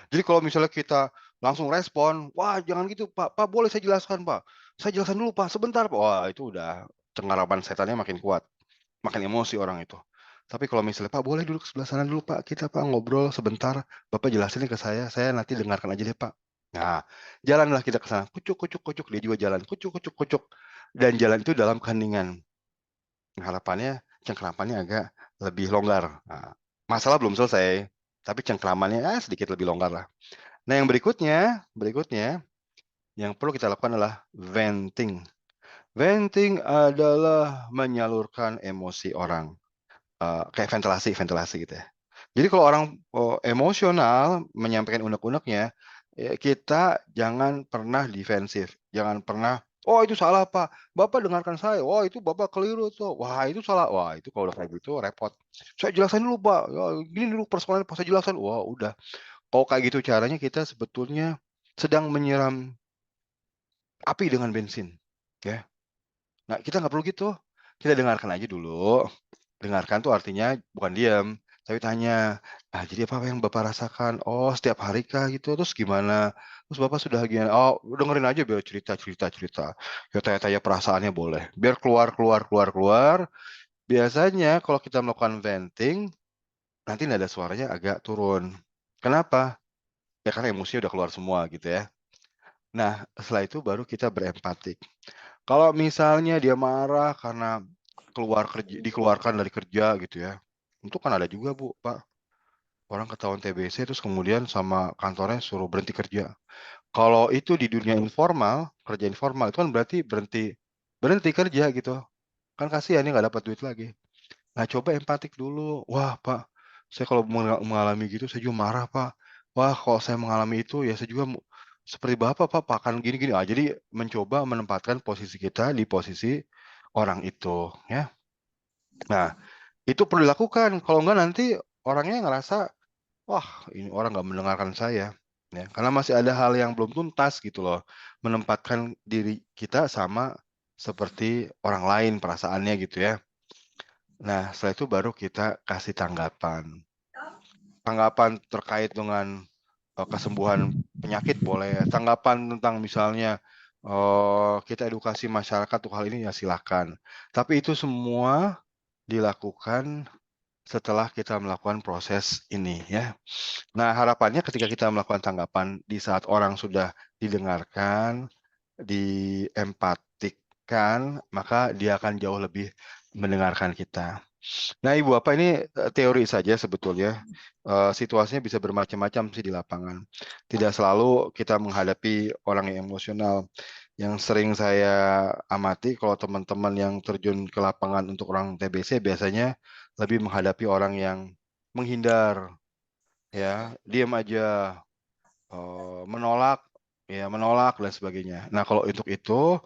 Jadi kalau misalnya kita langsung respon, "Wah jangan gitu Pak, Pak boleh saya jelaskan Pak, saya jelaskan dulu Pak, sebentar Pak." Wah itu udah cengkeraman setannya makin kuat, makin emosi orang itu. Tapi kalau misalnya, "Pak boleh duduk sebelah sana dulu Pak, kita Pak ngobrol sebentar, Bapak jelasin ke saya nanti dengarkan aja deh Pak." Nah, jalanlah kita ke sana, kucuk kucuk kucuk, dia juga jalan, kucuk kucuk kucuk, dan jalan itu dalam keheningan. Harapannya cengkeramannya agak lebih longgar. Nah, masalah belum selesai, tapi cengkeramannya sedikit lebih longgar lah. Nah, yang berikutnya yang perlu kita lakukan adalah venting. Venting adalah menyalurkan emosi orang, kayak ventilasi gitu ya. Jadi kalau orang, emosional menyampaikan unek-uneknya, kita jangan pernah defensif, jangan pernah, "Oh itu salah Pak, Bapak dengarkan saya, wah itu Bapak keliru tuh, wah itu salah." Wah itu kalau udah kayak gitu repot. "Saya jelasin dulu Pak, ya gini dulu persoalannya Pak, saya jelaskan." Wah udah, kalau kayak gitu caranya kita sebetulnya sedang menyiram api dengan bensin, ya. Nah, kita nggak perlu gitu, kita dengarkan aja dulu. Dengarkan tuh artinya bukan diam, tapi tanya, jadi apa yang Bapak rasakan? Oh, setiap hari kah gitu? Terus gimana? Terus Bapak sudah gimana? Oh, dengerin aja biar cerita cerita cerita. Ya tanya-tanya perasaannya boleh, biar keluar keluar keluar keluar. Biasanya kalau kita melakukan venting, nanti nada suaranya agak turun. Kenapa? Ya karena emosinya udah keluar semua gitu ya. Nah, setelah itu baru kita berempati. Kalau misalnya dia marah karena dikeluarkan dari kerja gitu ya, itu kan ada juga Bu, Pak, orang ketahuan TBC terus kemudian sama kantornya suruh berhenti kerja. Kalau itu di dunia informal, kerja informal itu kan berarti berhenti berhenti kerja gitu, kan kasihan dia nggak dapat duit lagi. Nah coba empatik dulu, "Wah Pak, saya kalau mengalami gitu saya juga marah Pak. Wah kalau saya mengalami itu ya saya juga seperti Bapak Pak, akan gini gini." Jadi mencoba menempatkan posisi kita di posisi orang itu ya. Nah itu perlu dilakukan, kalau enggak nanti orangnya ngerasa, "Wah ini orang nggak mendengarkan saya." Ya, karena masih ada hal yang belum tuntas gitu loh, menempatkan diri kita sama seperti orang lain perasaannya gitu ya. Nah, setelah itu baru kita kasih tanggapan. Tanggapan terkait dengan, kesembuhan penyakit boleh, tanggapan tentang misalnya, kita edukasi masyarakat untuk hal ini ya silakan. Tapi itu semua dilakukan setelah kita melakukan proses ini ya. Nah, harapannya ketika kita melakukan tanggapan di saat orang sudah didengarkan, diempatikkan, maka dia akan jauh lebih mendengarkan kita. Nah, Ibu, apa ini, teori saja sebetulnya, situasinya bisa bermacam-macam sih di lapangan. Tidak selalu kita menghadapi orang yang emosional. Yang sering saya amati kalau teman-teman yang terjun ke lapangan untuk orang TBC biasanya lebih menghadapi orang yang menghindar, ya, diam aja, menolak, ya menolak dan sebagainya. Nah, kalau untuk itu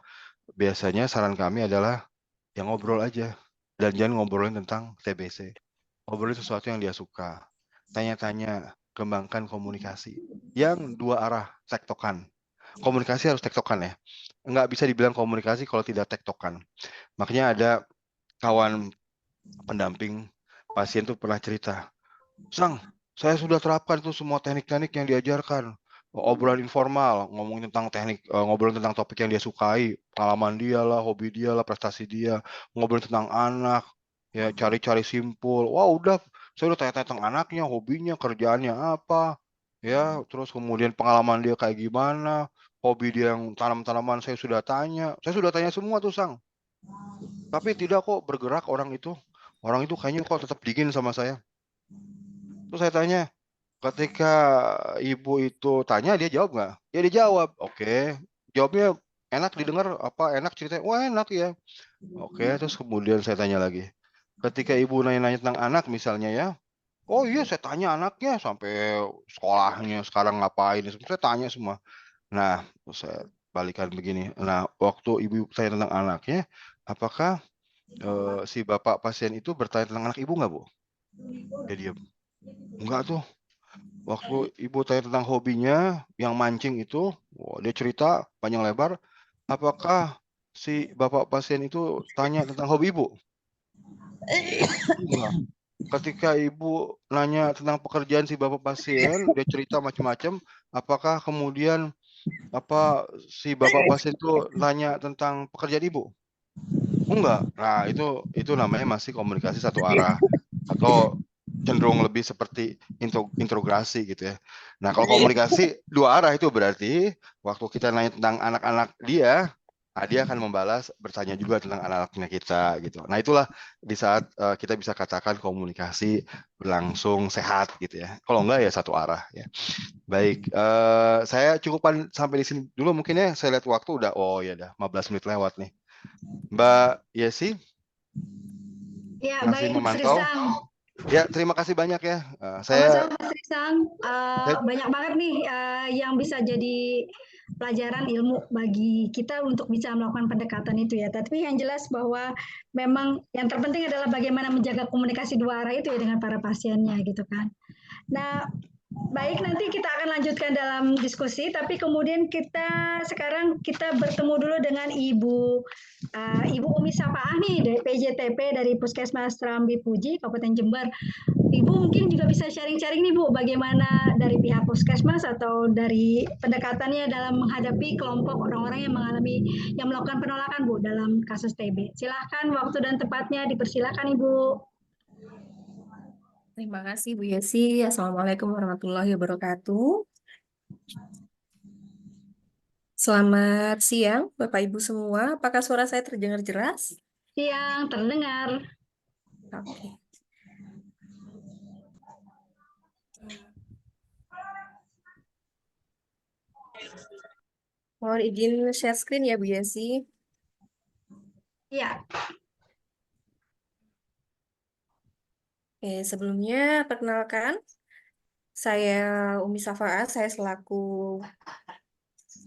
biasanya saran kami adalah yang ngobrol aja dan jangan ngobrolin tentang TBC. Ngobrolin sesuatu yang dia suka. Tanya-tanya, kembangkan komunikasi. Yang dua arah, tektokan. Komunikasi harus tektokan ya. Nggak bisa dibilang komunikasi kalau tidak tektokan. Makanya ada kawan pendamping pasien tuh pernah cerita, Sang, saya sudah terapkan tuh semua teknik-teknik yang diajarkan. Obrolan informal, ngomongin tentang teknik, ngobrol tentang topik yang dia sukai, pengalaman dia lah, hobi dia lah, prestasi dia, ngobrol tentang anak, ya cari-cari simpul. Wah udah, saya udah tanya-tanya tentang anaknya, hobinya, kerjaannya apa, ya, terus kemudian pengalaman dia kayak gimana, hobi dia yang tanam-tanaman saya sudah tanya semua tuh Sang. Tapi tidak kok bergerak orang itu. Orang itu kayaknya kok tetap dingin sama saya. Terus saya tanya, ketika ibu itu tanya, dia jawab nggak? Ya dia jawab, "Oke." Jawabnya enak didengar, apa, enak ceritanya, "Wah enak ya." Oke, terus kemudian saya tanya lagi, ketika ibu nanya-nanya tentang anak misalnya ya, "Oh iya saya tanya anaknya sampai sekolahnya sekarang ngapain, saya tanya semua." Nah, terus saya balikan begini, nah waktu ibu tanya tentang anaknya, apakah, si bapak pasien itu bertanya tentang anak ibu nggak, Bu? Dia diam, "Enggak tuh." Waktu ibu tanya tentang hobinya yang mancing itu, wah dia cerita panjang lebar, apakah si bapak pasien itu tanya tentang hobi ibu? Enggak. Ketika ibu nanya tentang pekerjaan si bapak pasien, dia cerita macam-macam, apakah kemudian, apa, si bapak pasien itu nanya tentang pekerjaan ibu? Enggak. Nah itu namanya masih komunikasi satu arah, atau cenderung lebih seperti integrasi gitu ya. Nah kalau komunikasi dua arah itu berarti waktu kita nanya tentang anak-anak dia, dia akan membalas bertanya juga tentang anak-anaknya kita gitu. Nah itulah di saat, kita bisa katakan komunikasi berlangsung sehat gitu ya. Kalau enggak ya satu arah ya. Baik, saya cukupan sampai di sini dulu mungkin ya, saya lihat waktu udah, oh ya udah 15 menit lewat nih. Mbak Yesi
Ya,
masih
baik Mas
memantau?
Risang.
Ya, terima kasih banyak ya.
Sama-sama Mas Risang.
Saya
Banyak banget nih yang bisa jadi pelajaran ilmu bagi kita untuk bisa melakukan pendekatan itu ya. Tapi yang jelas bahwa memang yang terpenting adalah bagaimana menjaga komunikasi dua arah itu ya dengan para pasiennya gitu kan. Nah, baik, nanti kita akan lanjutkan dalam diskusi, tapi kemudian sekarang kita bertemu dulu dengan Ibu Umi Sapaah nih dari PJTP dari Puskesmas Serambi Puji, Kabupaten Jember. Ibu mungkin juga bisa sharing-sharing nih Bu, bagaimana dari pihak Puskesmas atau dari pendekatannya dalam menghadapi kelompok orang-orang yang melakukan penolakan Bu dalam kasus TB. Silahkan waktu dan tempatnya dipersilahkan Ibu.
Terima kasih Bu Yesi. Assalamualaikum warahmatullahi wabarakatuh. Selamat siang Bapak Ibu semua. Apakah suara saya terdengar jelas?
Siang, terdengar.
Oke. Mohon izin share screen ya Bu Yesi.
Iya.
Oke, sebelumnya perkenalkan, saya Umi Safaah, saya selaku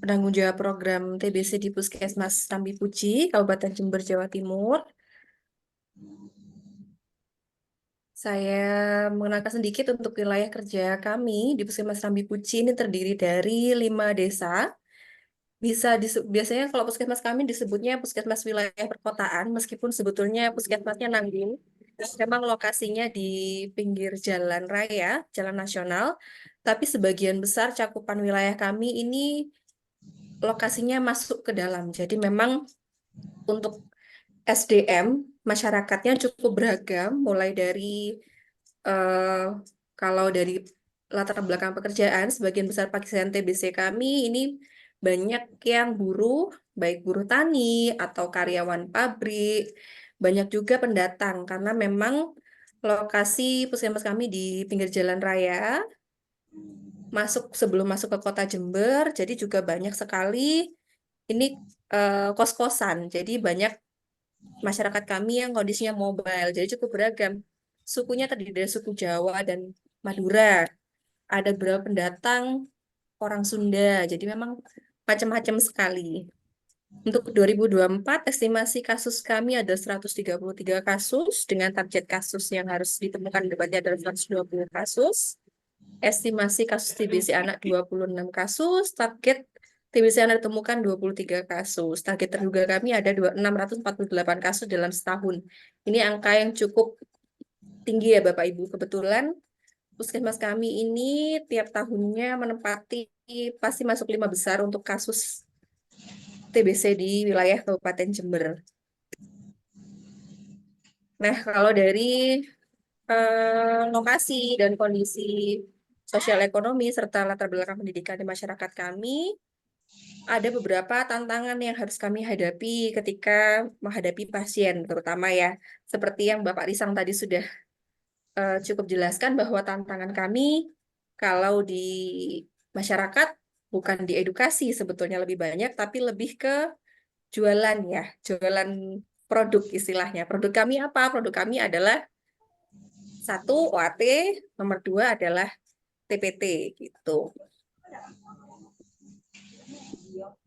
penanggung jawab program TBC di Puskesmas Serambi Puji, Kabupaten Jember, Jawa Timur. Saya mengenalkan sedikit untuk wilayah kerja kami di Puskesmas Serambi Puji ini terdiri dari 5 desa. Biasanya kalau puskesmas kami disebutnya puskesmas wilayah perkotaan, meskipun sebetulnya puskesmasnya Nanggung. Memang lokasinya di pinggir jalan raya, jalan nasional, tapi sebagian besar cakupan wilayah kami ini lokasinya masuk ke dalam. Jadi memang untuk SDM masyarakatnya cukup beragam, mulai dari eh, kalau dari latar belakang pekerjaan, sebagian besar pasien TBC kami ini banyak yang buruh, baik buruh tani atau karyawan pabrik, banyak juga pendatang karena memang lokasi puskesmas kami di pinggir jalan raya, sebelum masuk ke kota Jember, jadi juga banyak sekali ini kos-kosan. Jadi banyak masyarakat kami yang kondisinya mobile, jadi cukup beragam. Sukunya terdiri dari suku Jawa dan Madura. Ada beberapa pendatang orang Sunda, jadi memang macam-macam sekali. Untuk 2024, estimasi kasus kami ada 133 kasus, dengan target kasus yang harus ditemukan depannya adalah 120 kasus. Estimasi kasus TBC anak 26 kasus, target TBC anak ditemukan 23 kasus. Target terduga kami ada 648 kasus dalam setahun. Ini angka yang cukup tinggi ya Bapak Ibu. Kebetulan puskesmas kami ini tiap tahunnya menempati pasti masuk 5 besar untuk kasus TBC di wilayah Kabupaten Jember. Nah, kalau dari lokasi dan kondisi sosial ekonomi serta latar belakang pendidikan di masyarakat kami, ada beberapa tantangan yang harus kami hadapi ketika menghadapi pasien, terutama ya, seperti yang Bapak Risang tadi sudah cukup jelaskan bahwa tantangan kami kalau di masyarakat bukan di edukasi sebetulnya lebih banyak, tapi lebih ke jualan ya, jualan produk istilahnya. Produk kami apa? Produk kami adalah satu OAT, nomor 2 adalah TPT gitu.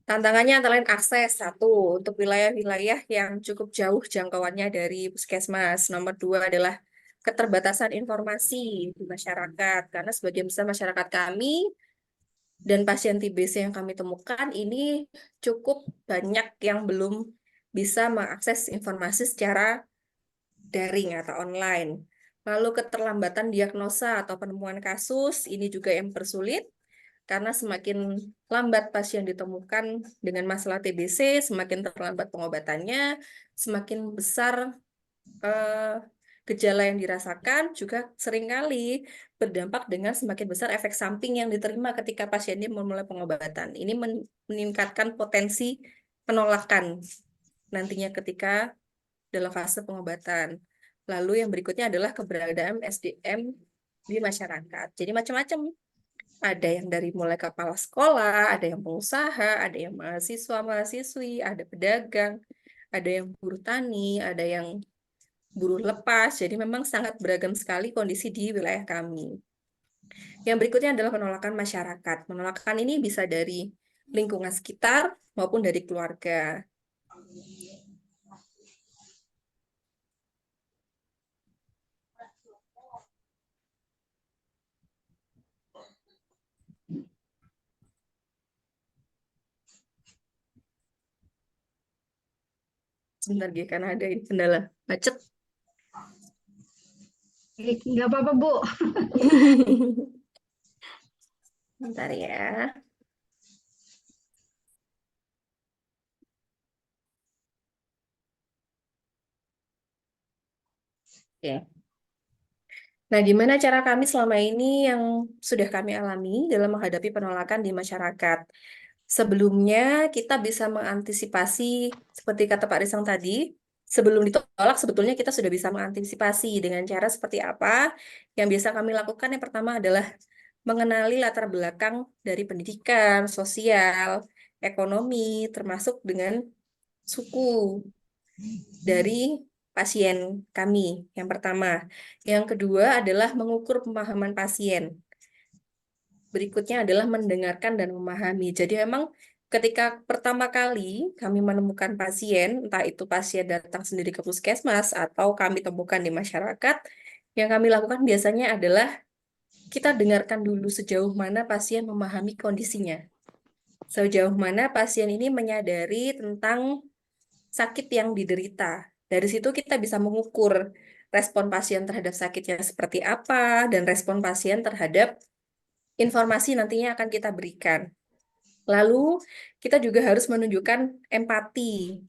Tantangannya antara lain akses, satu, untuk wilayah-wilayah yang cukup jauh jangkauannya dari puskesmas. Nomor 2 adalah keterbatasan informasi di masyarakat, karena sebagian besar masyarakat kami dan pasien TBC yang kami temukan ini cukup banyak yang belum bisa mengakses informasi secara daring atau online. Lalu keterlambatan diagnosa atau penemuan kasus, ini juga yang persulit, karena semakin lambat pasien ditemukan dengan masalah TBC, semakin terlambat pengobatannya, semakin besar gejala yang dirasakan, juga seringkali berdampak dengan semakin besar efek samping yang diterima ketika pasien ini memulai pengobatan. Ini meningkatkan potensi penolakan nantinya ketika dalam fase pengobatan. Lalu yang berikutnya adalah keberadaan SDM di masyarakat. Jadi macam-macam. Ada yang dari mulai kepala sekolah, ada yang pengusaha, ada yang mahasiswa-mahasiswi, ada pedagang, ada yang buruh tani, ada yang buruh lepas. Jadi memang sangat beragam sekali kondisi di wilayah kami. Yang berikutnya adalah penolakan masyarakat. Penolakan ini bisa dari lingkungan sekitar maupun dari keluarga. Sebentar, ya, karena ada kendala macet.
Nggak apa-apa, Bu.
Bentar ya. Oke. Nah, gimana cara kami selama ini yang sudah kami alami dalam menghadapi penolakan di masyarakat? Sebelumnya kita bisa mengantisipasi, seperti kata Pak Risang tadi, sebelum ditolak sebetulnya kita sudah bisa mengantisipasi dengan cara seperti apa. Yang biasa kami lakukan yang pertama adalah mengenali latar belakang dari pendidikan, sosial, ekonomi, termasuk dengan suku dari pasien kami, yang pertama. Yang kedua adalah mengukur pemahaman pasien. Berikutnya adalah mendengarkan dan memahami. Jadi memang ketika pertama kali kami menemukan pasien, entah itu pasien datang sendiri ke puskesmas atau kami temukan di masyarakat, yang kami lakukan biasanya adalah kita dengarkan dulu sejauh mana pasien memahami kondisinya. Sejauh mana pasien ini menyadari tentang sakit yang diderita. Dari situ kita bisa mengukur respon pasien terhadap sakitnya seperti apa dan respon pasien terhadap informasi nantinya akan kita berikan. Lalu kita juga harus menunjukkan empati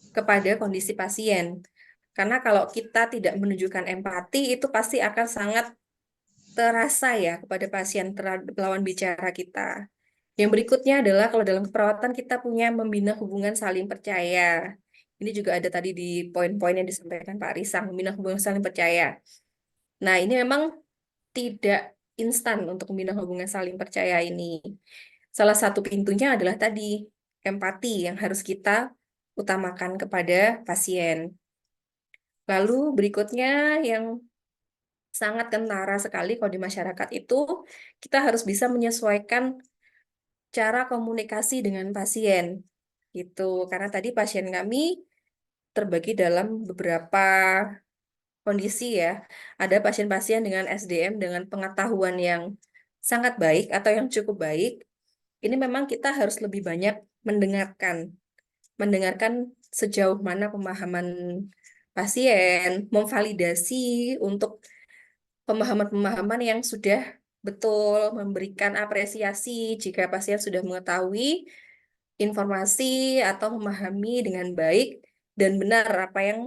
kepada kondisi pasien. Karena kalau kita tidak menunjukkan empati, itu pasti akan sangat terasa ya kepada pasien terhadap lawan bicara kita. Yang berikutnya adalah kalau dalam keperawatan kita punya membina hubungan saling percaya. Ini juga ada tadi di poin-poin yang disampaikan Pak Risang, membina hubungan saling percaya. Nah, ini memang tidak instan untuk membina hubungan saling percaya ini. Salah satu pintunya adalah tadi, empati yang harus kita utamakan kepada pasien. Lalu berikutnya yang sangat kentara sekali kalau di masyarakat itu, kita harus bisa menyesuaikan cara komunikasi dengan pasien. Gitu. Karena tadi pasien kami terbagi dalam beberapa kondisi ya. Ada pasien-pasien dengan SDM dengan pengetahuan yang sangat baik atau yang cukup baik. Ini memang kita harus lebih banyak mendengarkan sejauh mana pemahaman pasien, memvalidasi untuk pemahaman-pemahaman yang sudah betul, memberikan apresiasi jika pasien sudah mengetahui informasi atau memahami dengan baik dan benar apa yang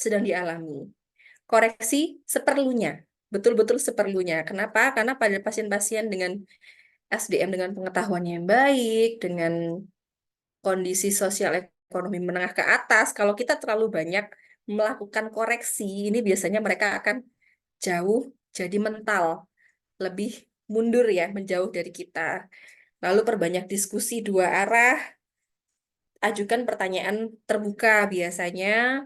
sedang dialami. Koreksi seperlunya, betul-betul seperlunya. Kenapa? Karena pada pasien-pasien dengan SDM dengan pengetahuan yang baik, dengan kondisi sosial ekonomi menengah ke atas, kalau kita terlalu banyak melakukan koreksi, ini biasanya mereka akan jauh jadi mental, lebih mundur ya, menjauh dari kita. Lalu perbanyak diskusi dua arah, ajukan pertanyaan terbuka biasanya.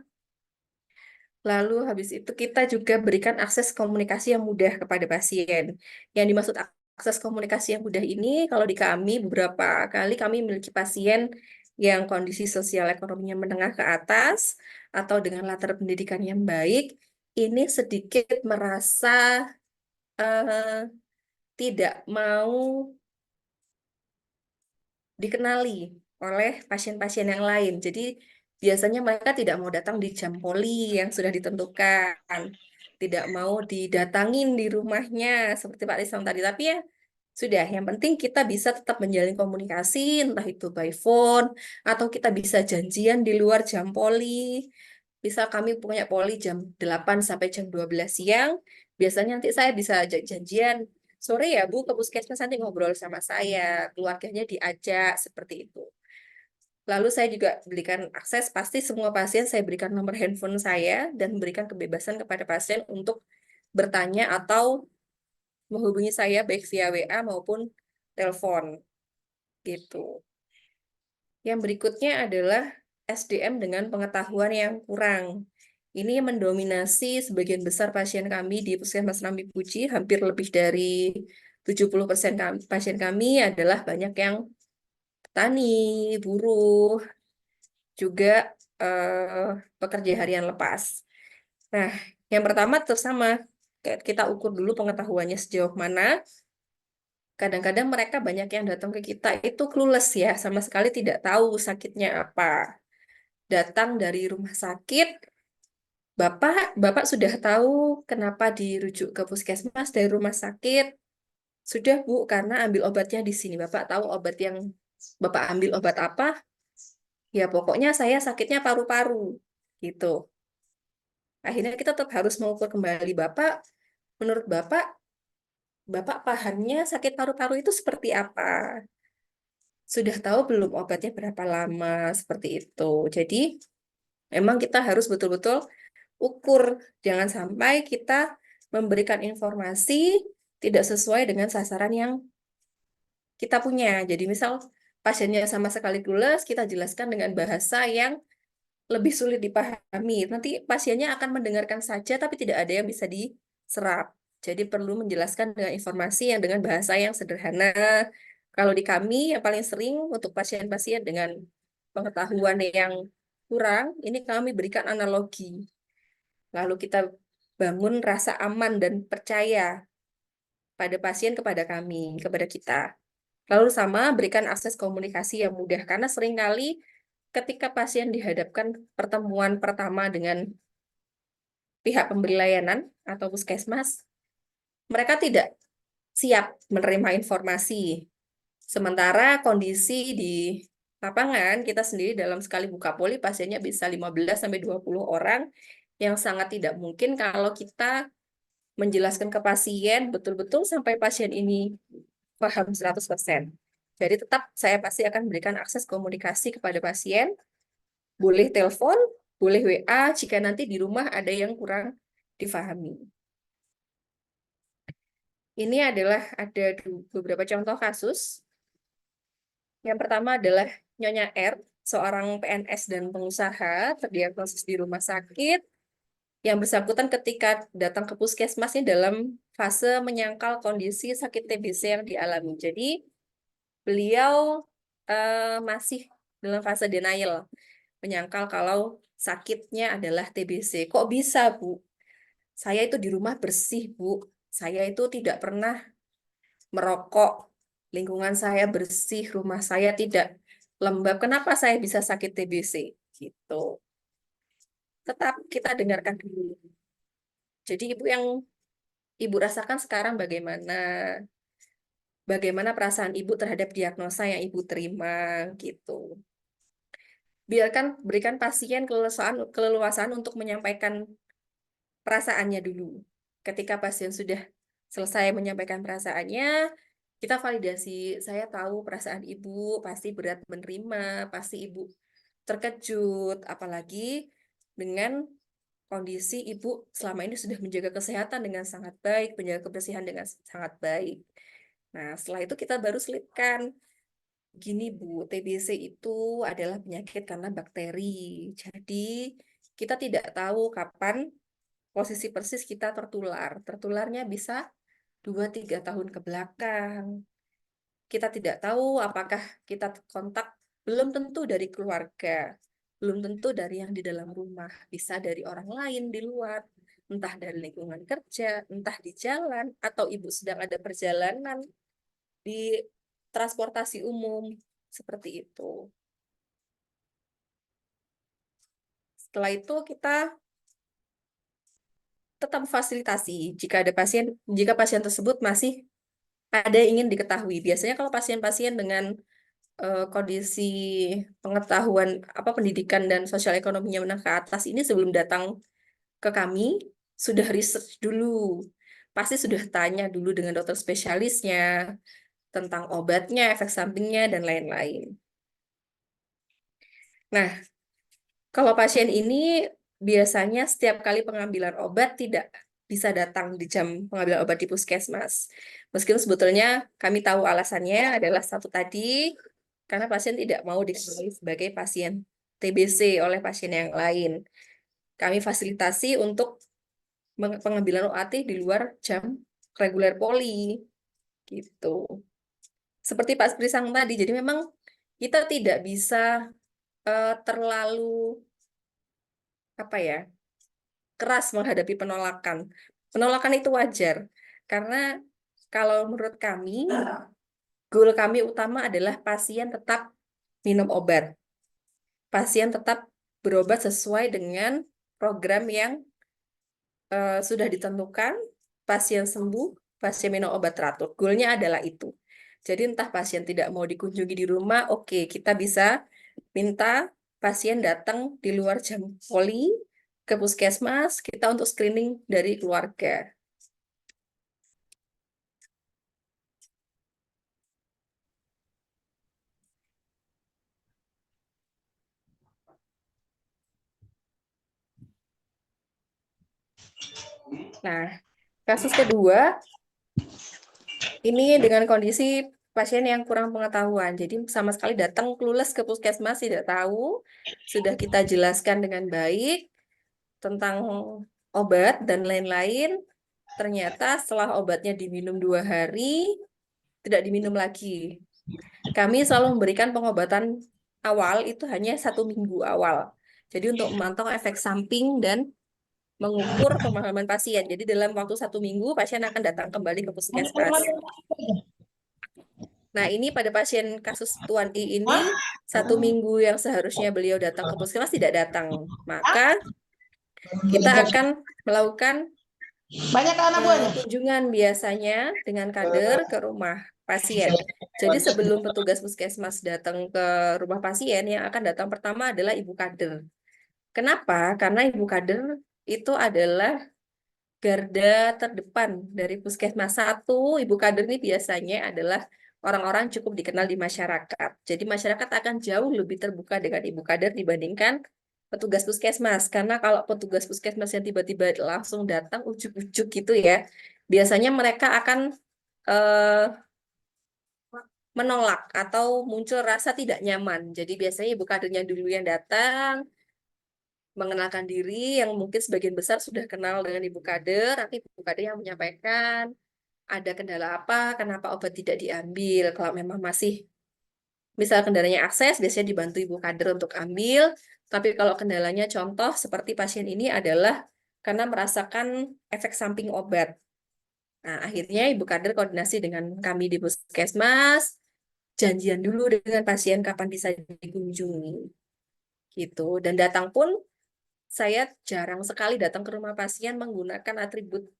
Lalu habis itu kita juga berikan akses komunikasi yang mudah kepada pasien. Yang dimaksud akses komunikasi yang mudah ini, kalau di kami beberapa kali kami memiliki pasien yang kondisi sosial ekonominya menengah ke atas atau dengan latar pendidikan yang baik, ini sedikit merasa tidak mau dikenali oleh pasien-pasien yang lain. Jadi biasanya mereka tidak mau datang di jam poli yang sudah ditentukan, tidak mau didatangin di rumahnya seperti Pak Risam tadi. Tapi ya sudah, yang penting kita bisa tetap menjalin komunikasi, entah itu by phone atau kita bisa janjian di luar jam poli. Bisa kami punya poli jam 8 sampai jam 12 siang. Biasanya nanti saya bisa janjian sore ya Bu ke puskesmas nanti ngobrol sama saya, keluarganya diajak seperti itu. Lalu saya juga berikan akses, pasti semua pasien saya berikan nomor handphone saya dan berikan kebebasan kepada pasien untuk bertanya atau menghubungi saya baik via WA maupun telepon gitu. Yang berikutnya adalah SDM dengan pengetahuan yang kurang. Ini mendominasi sebagian besar pasien kami di Puskesmas Rambi Puji, hampir lebih dari 70% pasien kami adalah banyak yang petani, buruh, juga pekerja harian lepas. Nah, yang pertama sama, kita ukur dulu pengetahuannya sejauh mana. Kadang-kadang mereka banyak yang datang ke kita itu clueless ya, sama sekali tidak tahu sakitnya apa. Datang dari rumah sakit, Bapak sudah tahu kenapa dirujuk ke puskesmas dari rumah sakit. Sudah Bu, karena ambil obatnya di sini. Bapak tahu obat yang Bapak ambil obat apa? Ya pokoknya saya sakitnya paru-paru gitu. Akhirnya kita tetap harus mengukur kembali Bapak. Menurut Bapak pahamnya sakit paru-paru itu seperti apa? Sudah tahu belum obatnya berapa lama? Seperti itu. Jadi memang kita harus betul-betul ukur. Jangan sampai kita memberikan informasi tidak sesuai dengan sasaran yang kita punya. Jadi misal pasiennya sama sekali clueless, kita jelaskan dengan bahasa yang lebih sulit dipahami. Nanti pasiennya akan mendengarkan saja, tapi tidak ada yang bisa diserap. Jadi perlu menjelaskan dengan informasi yang dengan bahasa yang sederhana. Kalau di kami, yang paling sering untuk pasien-pasien dengan pengetahuan yang kurang, ini kami berikan analogi. Lalu kita bangun rasa aman dan percaya pada pasien kepada kami, kepada kita. Lalu sama berikan akses komunikasi yang mudah, karena seringkali ketika pasien dihadapkan pertemuan pertama dengan pihak pemberi layanan atau puskesmas, mereka tidak siap menerima informasi. Sementara kondisi di lapangan, kita sendiri dalam sekali buka poli, pasiennya bisa 15-20 orang, yang sangat tidak mungkin kalau kita menjelaskan ke pasien betul-betul sampai pasien ini paham 100%. Jadi tetap saya pasti akan berikan akses komunikasi kepada pasien, boleh telepon, boleh WA jika nanti di rumah ada yang kurang difahami. Ini adalah ada beberapa contoh kasus. Yang pertama adalah Nyonya R, seorang PNS dan pengusaha terdiagnosis di rumah sakit. Yang bersangkutan ketika datang ke puskesmasnya dalam fase menyangkal kondisi sakit TBC yang dialami. Jadi beliau masih dalam fase denial, menyangkal kalau sakitnya adalah TBC. Kok bisa, Bu? Saya itu di rumah bersih, Bu. Saya itu tidak pernah merokok. Lingkungan saya bersih, rumah saya tidak lembab. Kenapa saya bisa sakit TBC? Gitu. Tetap kita dengarkan dulu. Jadi yang Ibu rasakan sekarang bagaimana? Bagaimana perasaan Ibu terhadap diagnosa yang Ibu terima gitu. Berikan pasien keleluasaan untuk menyampaikan perasaannya dulu. Ketika pasien sudah selesai menyampaikan perasaannya, kita validasi. Saya tahu perasaan Ibu pasti berat menerima, pasti Ibu terkejut, apalagi dengan kondisi Ibu selama ini sudah menjaga kesehatan dengan sangat baik, menjaga kebersihan dengan sangat baik. Nah, setelah itu kita baru selipkan. Gini Bu, TBC itu adalah penyakit karena bakteri. Jadi, kita tidak tahu kapan posisi persis kita tertular. Tertularnya bisa 2-3 tahun ke belakang. Kita tidak tahu apakah kita kontak, belum tentu dari keluarga, belum tentu dari yang di dalam rumah, bisa dari orang lain di luar, entah dari lingkungan kerja, entah di jalan, atau Ibu sedang ada perjalanan di transportasi umum, seperti itu. Setelah itu kita tetap fasilitasi jika pasien tersebut masih ada yang ingin diketahui. Biasanya kalau pasien-pasien dengan kondisi pengetahuan pendidikan dan sosial ekonominya menengah ke atas ini sebelum datang ke kami sudah research dulu. Pasti sudah tanya dulu dengan dokter spesialisnya tentang obatnya, efek sampingnya, dan lain-lain. Nah, kalau pasien ini biasanya setiap kali pengambilan obat tidak bisa datang di jam pengambilan obat di puskesmas. Meskipun sebetulnya kami tahu alasannya adalah satu tadi, karena pasien tidak mau dikenali sebagai pasien TBC oleh pasien yang lain. Kami fasilitasi untuk pengambilan OAT di luar jam reguler poli. Gitu. Seperti Pak Prisang tadi, jadi memang kita tidak bisa terlalu keras menghadapi penolakan. Penolakan itu wajar, karena kalau menurut kami, goal kami utama adalah pasien tetap minum obat. Pasien tetap berobat sesuai dengan program yang sudah ditentukan, pasien sembuh, pasien minum obat teratur. Goalnya adalah itu. Jadi entah pasien tidak mau dikunjungi di rumah, oke, kita bisa minta pasien datang di luar jam poli ke puskesmas, kita untuk screening dari keluarga. Nah, kasus kedua, ini dengan kondisi pasien yang kurang pengetahuan. Jadi sama sekali datang clueless ke puskesmas, tidak tahu. Sudah kita jelaskan dengan baik tentang obat dan lain-lain. Ternyata setelah obatnya diminum 2 hari, tidak diminum lagi. Kami selalu memberikan pengobatan awal itu hanya 1 minggu awal. Jadi untuk memantau efek samping dan mengukur pemahaman pasien. Jadi dalam waktu 1 minggu, pasien akan datang kembali ke puskesmas. Nah, ini pada pasien kasus Tuan I ini, 1 minggu yang seharusnya beliau datang ke puskesmas tidak datang. Maka kita akan melakukan kunjungan biasanya dengan kader ke rumah pasien. Jadi sebelum petugas puskesmas datang ke rumah pasien, yang akan datang pertama adalah ibu kader. Kenapa? Karena ibu kader itu adalah garda terdepan dari puskesmas. Satu, ibu kader ini biasanya adalah orang-orang cukup dikenal di masyarakat. Jadi masyarakat akan jauh lebih terbuka dengan ibu kader dibandingkan petugas puskesmas. Karena kalau petugas puskesmas yang tiba-tiba langsung datang ujuk-ujuk gitu ya, biasanya mereka akan menolak atau muncul rasa tidak nyaman. Jadi biasanya ibu kadernya dulu yang datang, mengenalkan diri, yang mungkin sebagian besar sudah kenal dengan ibu kader, nanti ibu kader yang menyampaikan ada kendala apa, kenapa obat tidak diambil. Kalau memang masih Misal kendalanya akses, biasanya dibantu ibu kader untuk ambil. Tapi kalau kendalanya contoh seperti pasien ini adalah karena merasakan efek samping obat. Nah, akhirnya ibu kader koordinasi dengan kami di puskesmas, janjian dulu dengan pasien kapan bisa dikunjungi. Gitu. Dan datang pun saya jarang sekali datang ke rumah pasien menggunakan atribut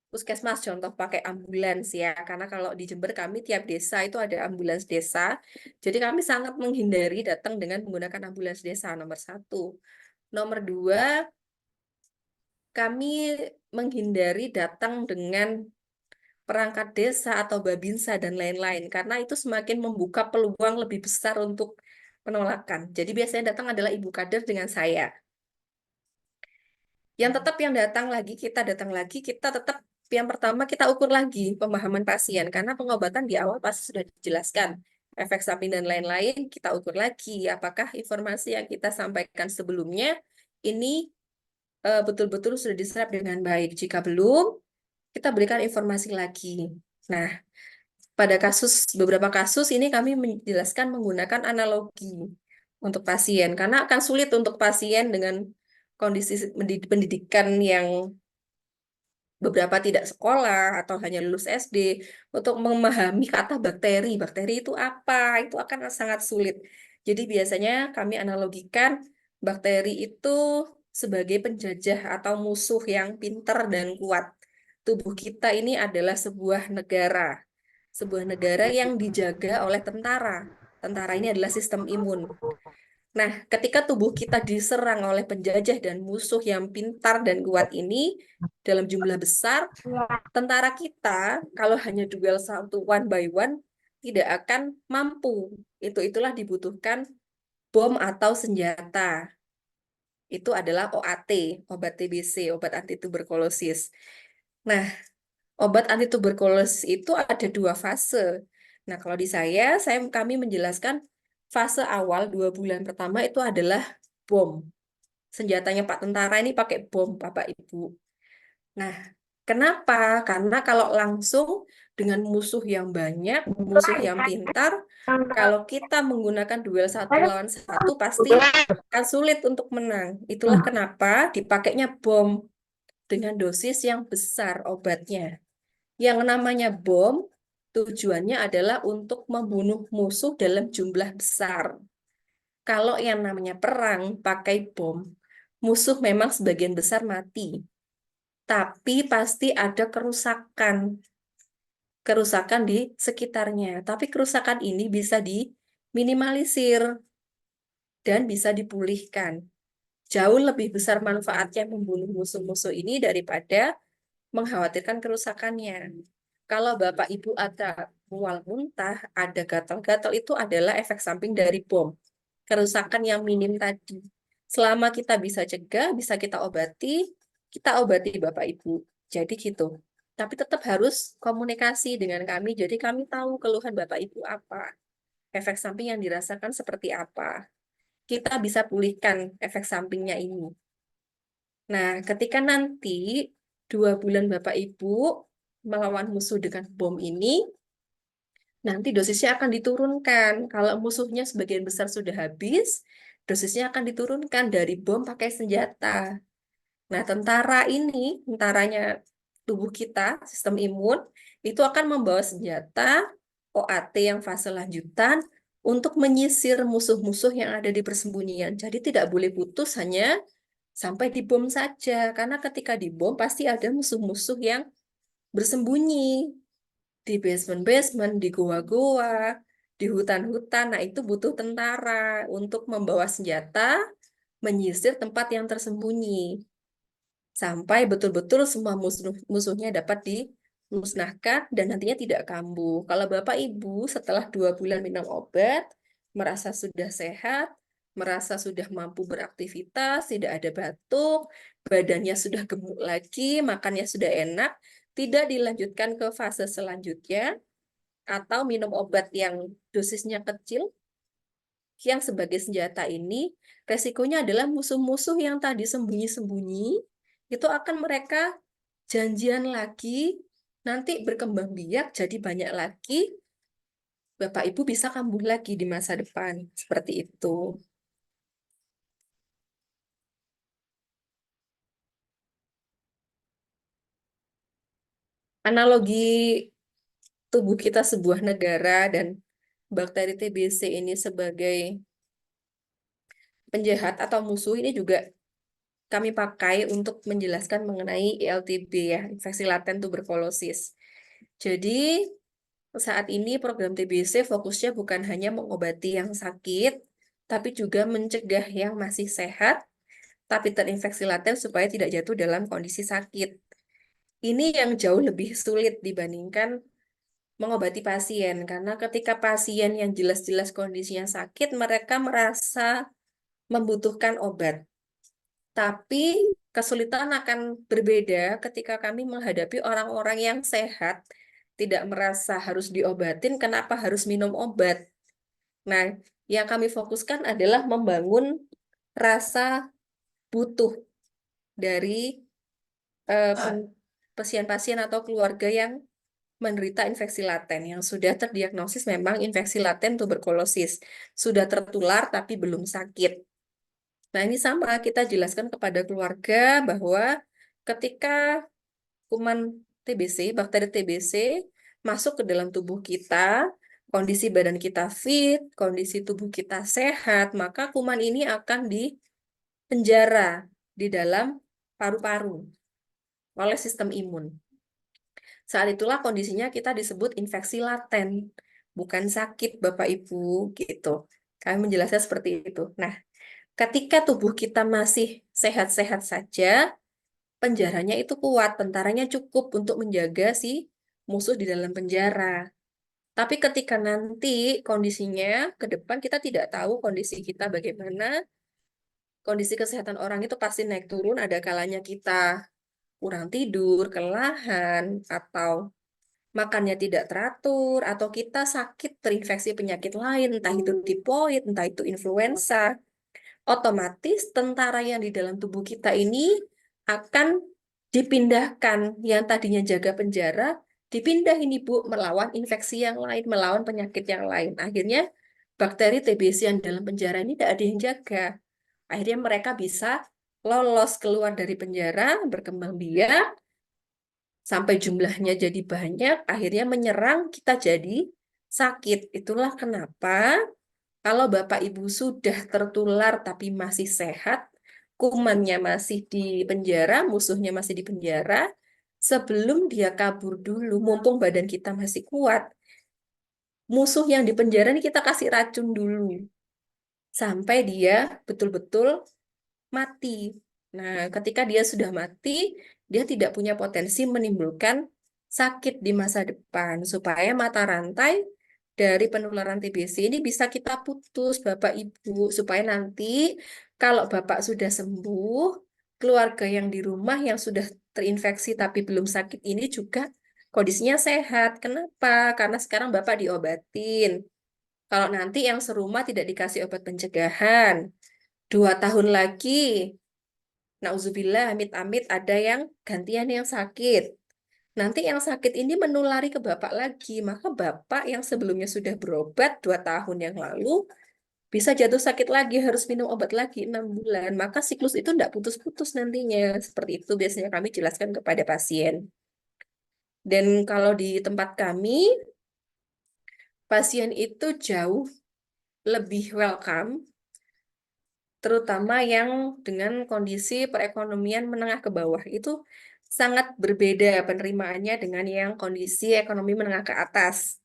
puskesmas, contoh pakai ambulans ya, karena kalau di Jember kami tiap desa itu ada ambulans desa, jadi kami sangat menghindari datang dengan menggunakan ambulans desa, nomor satu. Nomor dua, kami menghindari datang dengan perangkat desa atau babinsa dan lain-lain, karena itu semakin membuka peluang lebih besar untuk penolakan. Jadi biasanya datang adalah ibu kader dengan saya. Yang datang lagi, kita tetap yang pertama kita ukur lagi pemahaman pasien, karena pengobatan di awal pasti sudah dijelaskan. Efek samping dan lain-lain, kita ukur lagi apakah informasi yang kita sampaikan sebelumnya ini betul-betul sudah diserap dengan baik. Jika belum, kita berikan informasi lagi. Nah, pada beberapa kasus ini kami menjelaskan menggunakan analogi untuk pasien, karena akan sulit untuk pasien dengan kondisi pendidikan yang beberapa tidak sekolah atau hanya lulus SD untuk memahami kata bakteri. Bakteri itu apa? Itu akan sangat sulit. Jadi biasanya kami analogikan bakteri itu sebagai penjajah atau musuh yang pintar dan kuat. Tubuh kita ini adalah sebuah negara. Sebuah negara yang dijaga oleh tentara. Tentara ini adalah sistem imun. Nah, ketika tubuh kita diserang oleh penjajah dan musuh yang pintar dan kuat ini dalam jumlah besar, tentara kita kalau hanya duel satu one by one tidak akan mampu. Itulah dibutuhkan bom atau senjata. Itu adalah OAT, obat TBC, obat anti tuberkulosis. Nah, obat anti tuberkulosis itu ada 2 fase. Nah, kalau di kami menjelaskan fase awal 2 bulan pertama itu adalah bom. Senjatanya Pak Tentara ini pakai bom, Bapak Ibu. Nah, kenapa? Karena kalau langsung dengan musuh yang banyak, musuh yang pintar, kalau kita menggunakan duel 1 lawan 1 pasti akan sulit untuk menang. Itulah kenapa dipakainya bom dengan dosis yang besar obatnya. Yang namanya bom, tujuannya adalah untuk membunuh musuh dalam jumlah besar. Kalau yang namanya perang pakai bom, musuh memang sebagian besar mati. Tapi pasti ada kerusakan di sekitarnya. Tapi kerusakan ini bisa diminimalisir dan bisa dipulihkan. Jauh lebih besar manfaatnya membunuh musuh-musuh ini daripada mengkhawatirkan kerusakannya. Kalau Bapak Ibu ada mual muntah, ada gatal-gatal, itu adalah efek samping dari bom. Kerusakan yang minim tadi. Selama kita bisa cegah, bisa kita obati Bapak Ibu. Jadi gitu. Tapi tetap harus komunikasi dengan kami, jadi kami tahu keluhan Bapak Ibu apa. Efek samping yang dirasakan seperti apa. Kita bisa pulihkan efek sampingnya ini. Nah, ketika nanti 2 bulan Bapak Ibu melawan musuh dengan bom ini, nanti dosisnya akan diturunkan. Kalau musuhnya sebagian besar sudah habis, dosisnya akan diturunkan dari bom pakai senjata. Nah, tentaranya tubuh kita, sistem imun, itu akan membawa senjata OAT yang fase lanjutan untuk menyisir musuh-musuh yang ada di persembunyian. Jadi tidak boleh putus hanya sampai di bom saja, karena ketika di bom pasti ada musuh-musuh yang bersembunyi di basement-basement, di goa-goa, di hutan-hutan. Nah, itu butuh tentara untuk membawa senjata, menyisir tempat yang tersembunyi. Sampai betul-betul semua musuhnya dapat dimusnahkan dan nantinya tidak kambuh. Kalau Bapak Ibu setelah 2 bulan minum obat, merasa sudah sehat, merasa sudah mampu beraktivitas, tidak ada batuk, badannya sudah gemuk lagi, makannya sudah enak, tidak dilanjutkan ke fase selanjutnya, atau minum obat yang dosisnya kecil, yang sebagai senjata ini, resikonya adalah musuh-musuh yang tadi sembunyi-sembunyi, itu akan mereka janjian lagi, nanti berkembang biak jadi banyak lagi, Bapak Ibu bisa kambuh lagi di masa depan. Seperti itu. Analogi tubuh kita sebuah negara dan bakteri TBC ini sebagai penjahat atau musuh ini juga kami pakai untuk menjelaskan mengenai ILTB ya, infeksi laten tuberkulosis. Jadi saat ini program TBC fokusnya bukan hanya mengobati yang sakit, tapi juga mencegah yang masih sehat, tapi terinfeksi laten supaya tidak jatuh dalam kondisi sakit. Ini yang jauh lebih sulit dibandingkan mengobati pasien, karena ketika pasien yang jelas-jelas kondisinya sakit, mereka merasa membutuhkan obat. Tapi kesulitan akan berbeda ketika kami menghadapi orang-orang yang sehat, tidak merasa harus diobatin, kenapa harus minum obat? Nah, yang kami fokuskan adalah membangun rasa butuh dari pasien-pasien atau keluarga yang menderita infeksi laten, yang sudah terdiagnosis memang infeksi laten tuberkulosis, sudah tertular tapi belum sakit. Nah, ini sama kita jelaskan kepada keluarga bahwa ketika kuman TBC, bakteri TBC masuk ke dalam tubuh kita, kondisi badan kita fit, kondisi tubuh kita sehat, maka kuman ini akan dipenjara di dalam paru-paru oleh sistem imun. Saat itulah kondisinya kita disebut infeksi laten, bukan sakit Bapak Ibu gitu. Kami menjelaskan seperti itu. Nah, ketika tubuh kita masih sehat-sehat saja, penjaranya itu kuat, tentaranya cukup untuk menjaga si musuh di dalam penjara. Tapi ketika nanti kondisinya ke depan kita tidak tahu kondisi kita bagaimana, kondisi kesehatan orang itu pasti naik turun, ada kalanya kita kurang tidur, kelelahan, atau makannya tidak teratur, atau kita sakit terinfeksi penyakit lain, entah itu tifoid, entah itu influenza, otomatis tentara yang di dalam tubuh kita ini akan dipindahkan, yang tadinya jaga penjara, dipindah ini Bu, melawan infeksi yang lain, melawan penyakit yang lain. Akhirnya bakteri TBC yang dalam penjara ini tidak ada yang jaga. Akhirnya mereka bisa lolos keluar dari penjara, berkembang biak, sampai jumlahnya jadi banyak, akhirnya menyerang kita jadi sakit. Itulah kenapa kalau Bapak Ibu sudah tertular tapi masih sehat, kumannya masih di penjara, musuhnya masih di penjara, sebelum dia kabur dulu, mumpung badan kita masih kuat, musuh yang di penjara ini kita kasih racun dulu, sampai dia betul-betul mati. Nah, ketika dia sudah mati, dia tidak punya potensi menimbulkan sakit di masa depan, supaya mata rantai dari penularan TBC ini bisa kita putus, Bapak Ibu, supaya nanti kalau Bapak sudah sembuh, keluarga yang di rumah yang sudah terinfeksi tapi belum sakit ini juga kondisinya sehat. Kenapa? Karena sekarang Bapak diobatin. Kalau nanti yang serumah tidak dikasih obat pencegahan, 2 tahun lagi, nauzubillah, amit-amit ada yang gantian yang sakit. Nanti yang sakit ini menulari ke Bapak lagi, maka Bapak yang sebelumnya sudah berobat 2 tahun yang lalu, bisa jatuh sakit lagi, harus minum obat lagi 6 bulan. Maka siklus itu tidak putus-putus nantinya. Seperti itu biasanya kami jelaskan kepada pasien. Dan kalau di tempat kami, pasien itu jauh lebih welcome, terutama yang dengan kondisi perekonomian menengah ke bawah. Itu sangat berbeda penerimaannya dengan yang kondisi ekonomi menengah ke atas.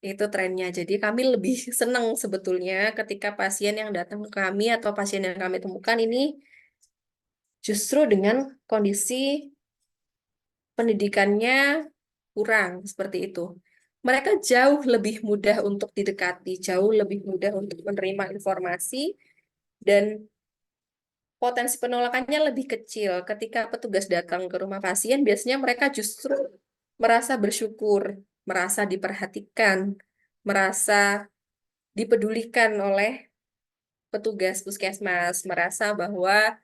Itu trennya. Jadi kami lebih senang sebetulnya ketika pasien yang datang ke kami atau pasien yang kami temukan ini justru dengan kondisi pendidikannya kurang seperti itu. Mereka jauh lebih mudah untuk didekati, jauh lebih mudah untuk menerima informasi, dan potensi penolakannya lebih kecil. Ketika petugas datang ke rumah pasien, biasanya mereka justru merasa bersyukur, merasa diperhatikan, merasa dipedulikan oleh petugas puskesmas, merasa bahwa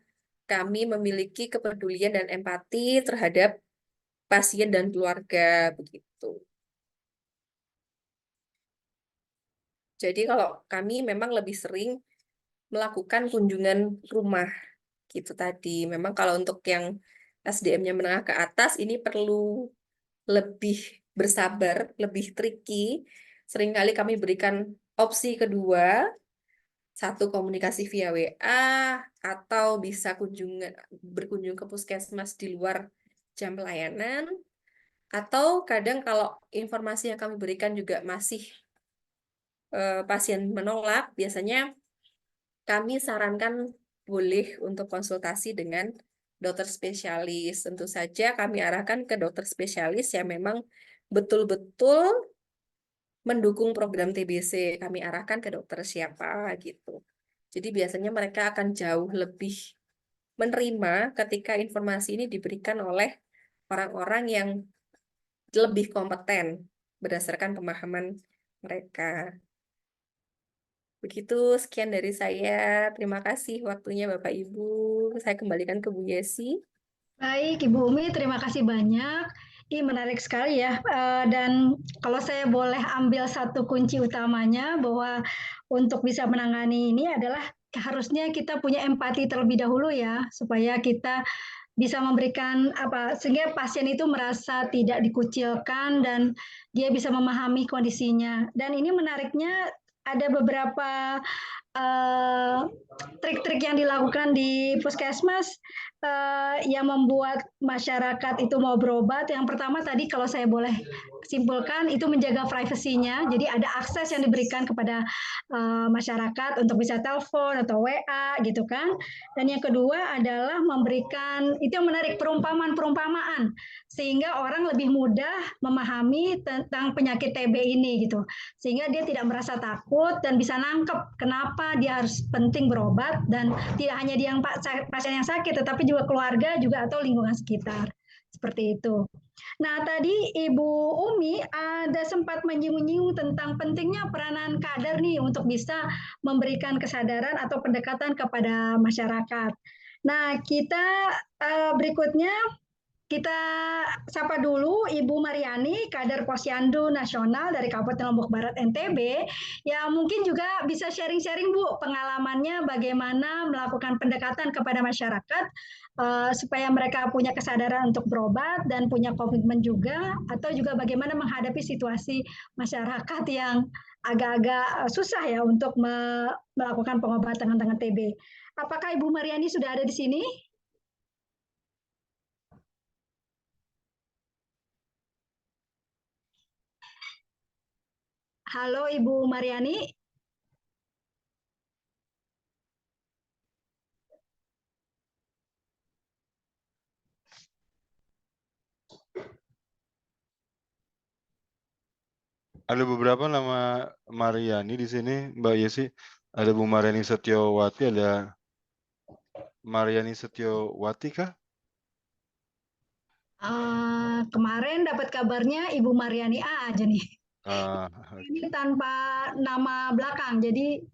kami memiliki kepedulian dan empati terhadap pasien dan keluarga, begitu. Jadi kalau kami memang lebih sering melakukan kunjungan rumah gitu tadi. Memang kalau untuk yang SDM-nya menengah ke atas ini perlu lebih bersabar, lebih tricky. Seringkali kami berikan opsi kedua, satu komunikasi via WA atau bisa berkunjung ke puskesmas di luar jam pelayanan, atau kadang kalau informasi yang kami berikan juga masih pasien menolak, biasanya kami sarankan boleh untuk konsultasi dengan dokter spesialis. Tentu saja kami arahkan ke dokter spesialis yang memang betul-betul mendukung program TBC. Kami arahkan ke dokter siapa gitu. Jadi biasanya mereka akan jauh lebih menerima ketika informasi ini diberikan oleh orang-orang yang lebih kompeten berdasarkan pemahaman mereka. Begitu, sekian dari saya. Terima kasih waktunya Bapak Ibu. Saya kembalikan ke Bu Yesi.
Baik, Ibu Umi, terima kasih banyak. Ini menarik sekali ya. Dan kalau saya boleh ambil satu kunci utamanya bahwa untuk bisa menangani ini adalah harusnya kita punya empati terlebih dahulu ya, supaya kita bisa memberikan sehingga pasien itu merasa tidak dikucilkan dan dia bisa memahami kondisinya. Dan ini menariknya ada beberapa trik-trik yang dilakukan di puskesmas yang membuat masyarakat itu mau berobat. Yang pertama tadi kalau saya boleh simpulkan itu menjaga privasinya. Jadi ada akses yang diberikan kepada masyarakat untuk bisa telepon atau WA gitu kan. Dan yang kedua adalah memberikan itu yang menarik perumpamaan-perumpamaan sehingga orang lebih mudah memahami tentang penyakit TB ini gitu. Sehingga dia tidak merasa takut dan bisa nangkep kenapa dia harus penting berobat dan tidak hanya dia yang pasien yang sakit tetapi juga keluarga juga atau lingkungan sekitar. Seperti itu. Nah, tadi Ibu Umi ada sempat menyinggung tentang pentingnya peranan kader nih untuk bisa memberikan kesadaran atau pendekatan kepada masyarakat. Nah, kita berikutnya kita sapa dulu Ibu Mariani, kader Posyandu Nasional dari Kabupaten Lombok Barat NTB, yang mungkin juga bisa sharing-sharing Bu pengalamannya bagaimana melakukan pendekatan kepada masyarakat supaya mereka punya kesadaran untuk berobat dan punya komitmen juga, atau juga bagaimana menghadapi situasi masyarakat yang agak-agak susah ya untuk melakukan pengobatan dengan TB. Apakah Ibu Mariani sudah ada di sini? Halo Ibu Mariani.
Ada beberapa nama Mariani di sini, Mbak Yesi. Ada Bu Mariani Setiowati, ada Mariani Setiowati kah?
Kemarin dapat kabarnya Ibu Mariani A aja nih. Ini tanpa nama belakang. Jadi,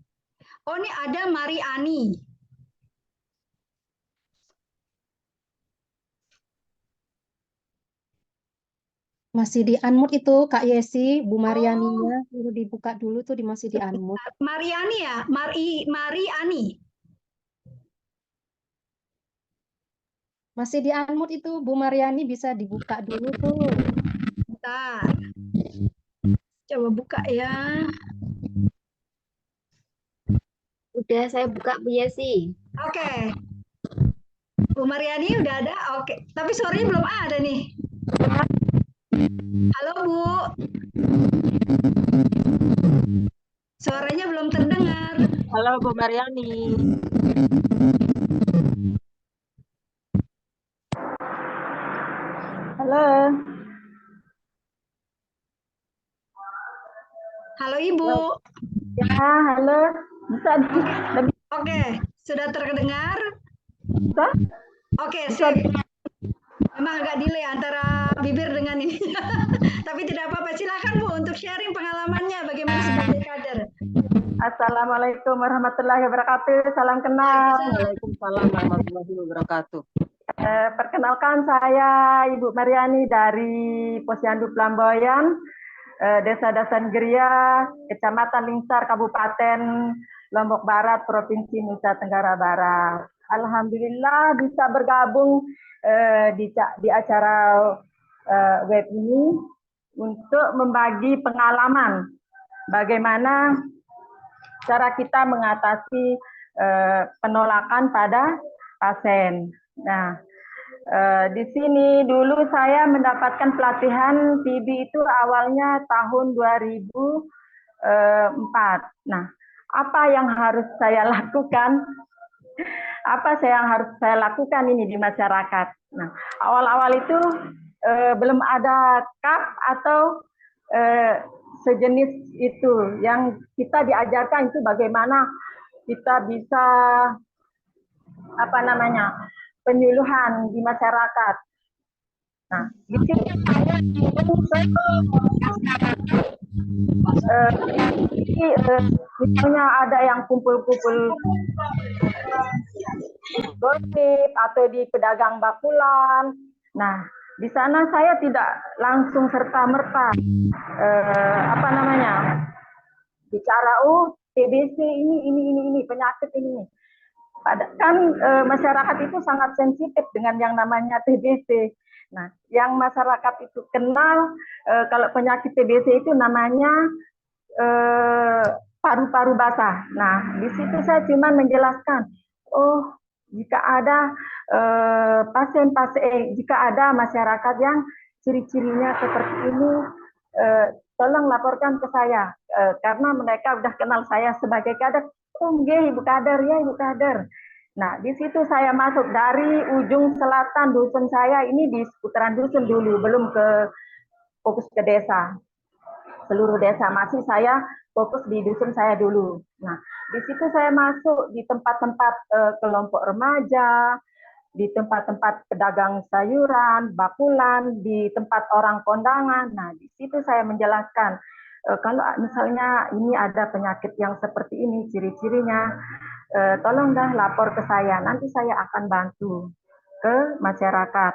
oh ini ada Mariani.
Masih di unmute itu Kak Yesi, Bu Marianinya perlu dibuka dulu tuh masih di unmute.
Mariani ya, Mariani.
Masih di unmute itu Bu Mariani, bisa dibuka dulu tuh.
Bentar. Coba buka ya.
Udah saya buka Bu Yesi.
Oke. Bu Mariani udah ada? Oke. Tapi suaranya belum ada nih. Halo Bu. Suaranya belum terdengar.
Halo Bu Mariani. Halo.
Halo Ibu.
Ya, halo. Bisa
Oke, sudah terdengar?
Bisa?
Oke, sip. Memang agak delay antara bibir dengan ini. Tapi tidak apa-apa. Silakan Bu untuk sharing pengalamannya bagaimana sebagai kader.
Assalamualaikum warahmatullahi wabarakatuh. Salam kenal. Waalaikumsalam warahmatullahi wabarakatuh. Perkenalkan saya Ibu Mariani dari Posyandu Pelamboyan. Desa Dasanggeria, Kecamatan Lingsar, Kabupaten Lombok Barat, Provinsi Nusa Tenggara Barat. Alhamdulillah bisa bergabung di acara web ini untuk membagi pengalaman bagaimana cara kita mengatasi penolakan pada pasien. Nah, di sini dulu saya mendapatkan pelatihan TB itu awalnya tahun 2004. Nah, apa yang harus saya lakukan? Apa yang harus saya lakukan ini di masyarakat? Nah, awal-awal itu belum ada KAP atau sejenis itu. Yang kita diajarkan itu bagaimana kita bisa penyuluhan di masyarakat. Nah, di sini saya misalnya ada yang kumpul-kumpul gosip atau di pedagang bakulan. Nah, di sana saya tidak langsung serta-merta bicara TBC ini penyakit ini. Kan masyarakat itu sangat sensitif dengan yang namanya TBC. Nah, yang masyarakat itu kenal kalau penyakit TBC itu namanya paru-paru basah. Nah, di situ saya cuma menjelaskan, oh jika ada jika ada masyarakat yang ciri-cirinya seperti ini, tolong laporkan ke saya karena mereka sudah kenal saya sebagai kader. Oh, nggih, Ibu Kader ya, Ibu Kader. Nah, di situ saya masuk dari ujung selatan dusun saya ini di seputaran dusun dulu, belum fokus ke desa. Seluruh desa masih saya fokus di dusun saya dulu. Nah, di situ saya masuk di tempat-tempat kelompok remaja, di tempat-tempat pedagang sayuran, bakulan, di tempat orang kondangan. Nah, di situ saya menjelaskan kalau misalnya ini ada penyakit yang seperti ini, ciri-cirinya, tolong dah lapor ke saya, nanti saya akan bantu ke masyarakat.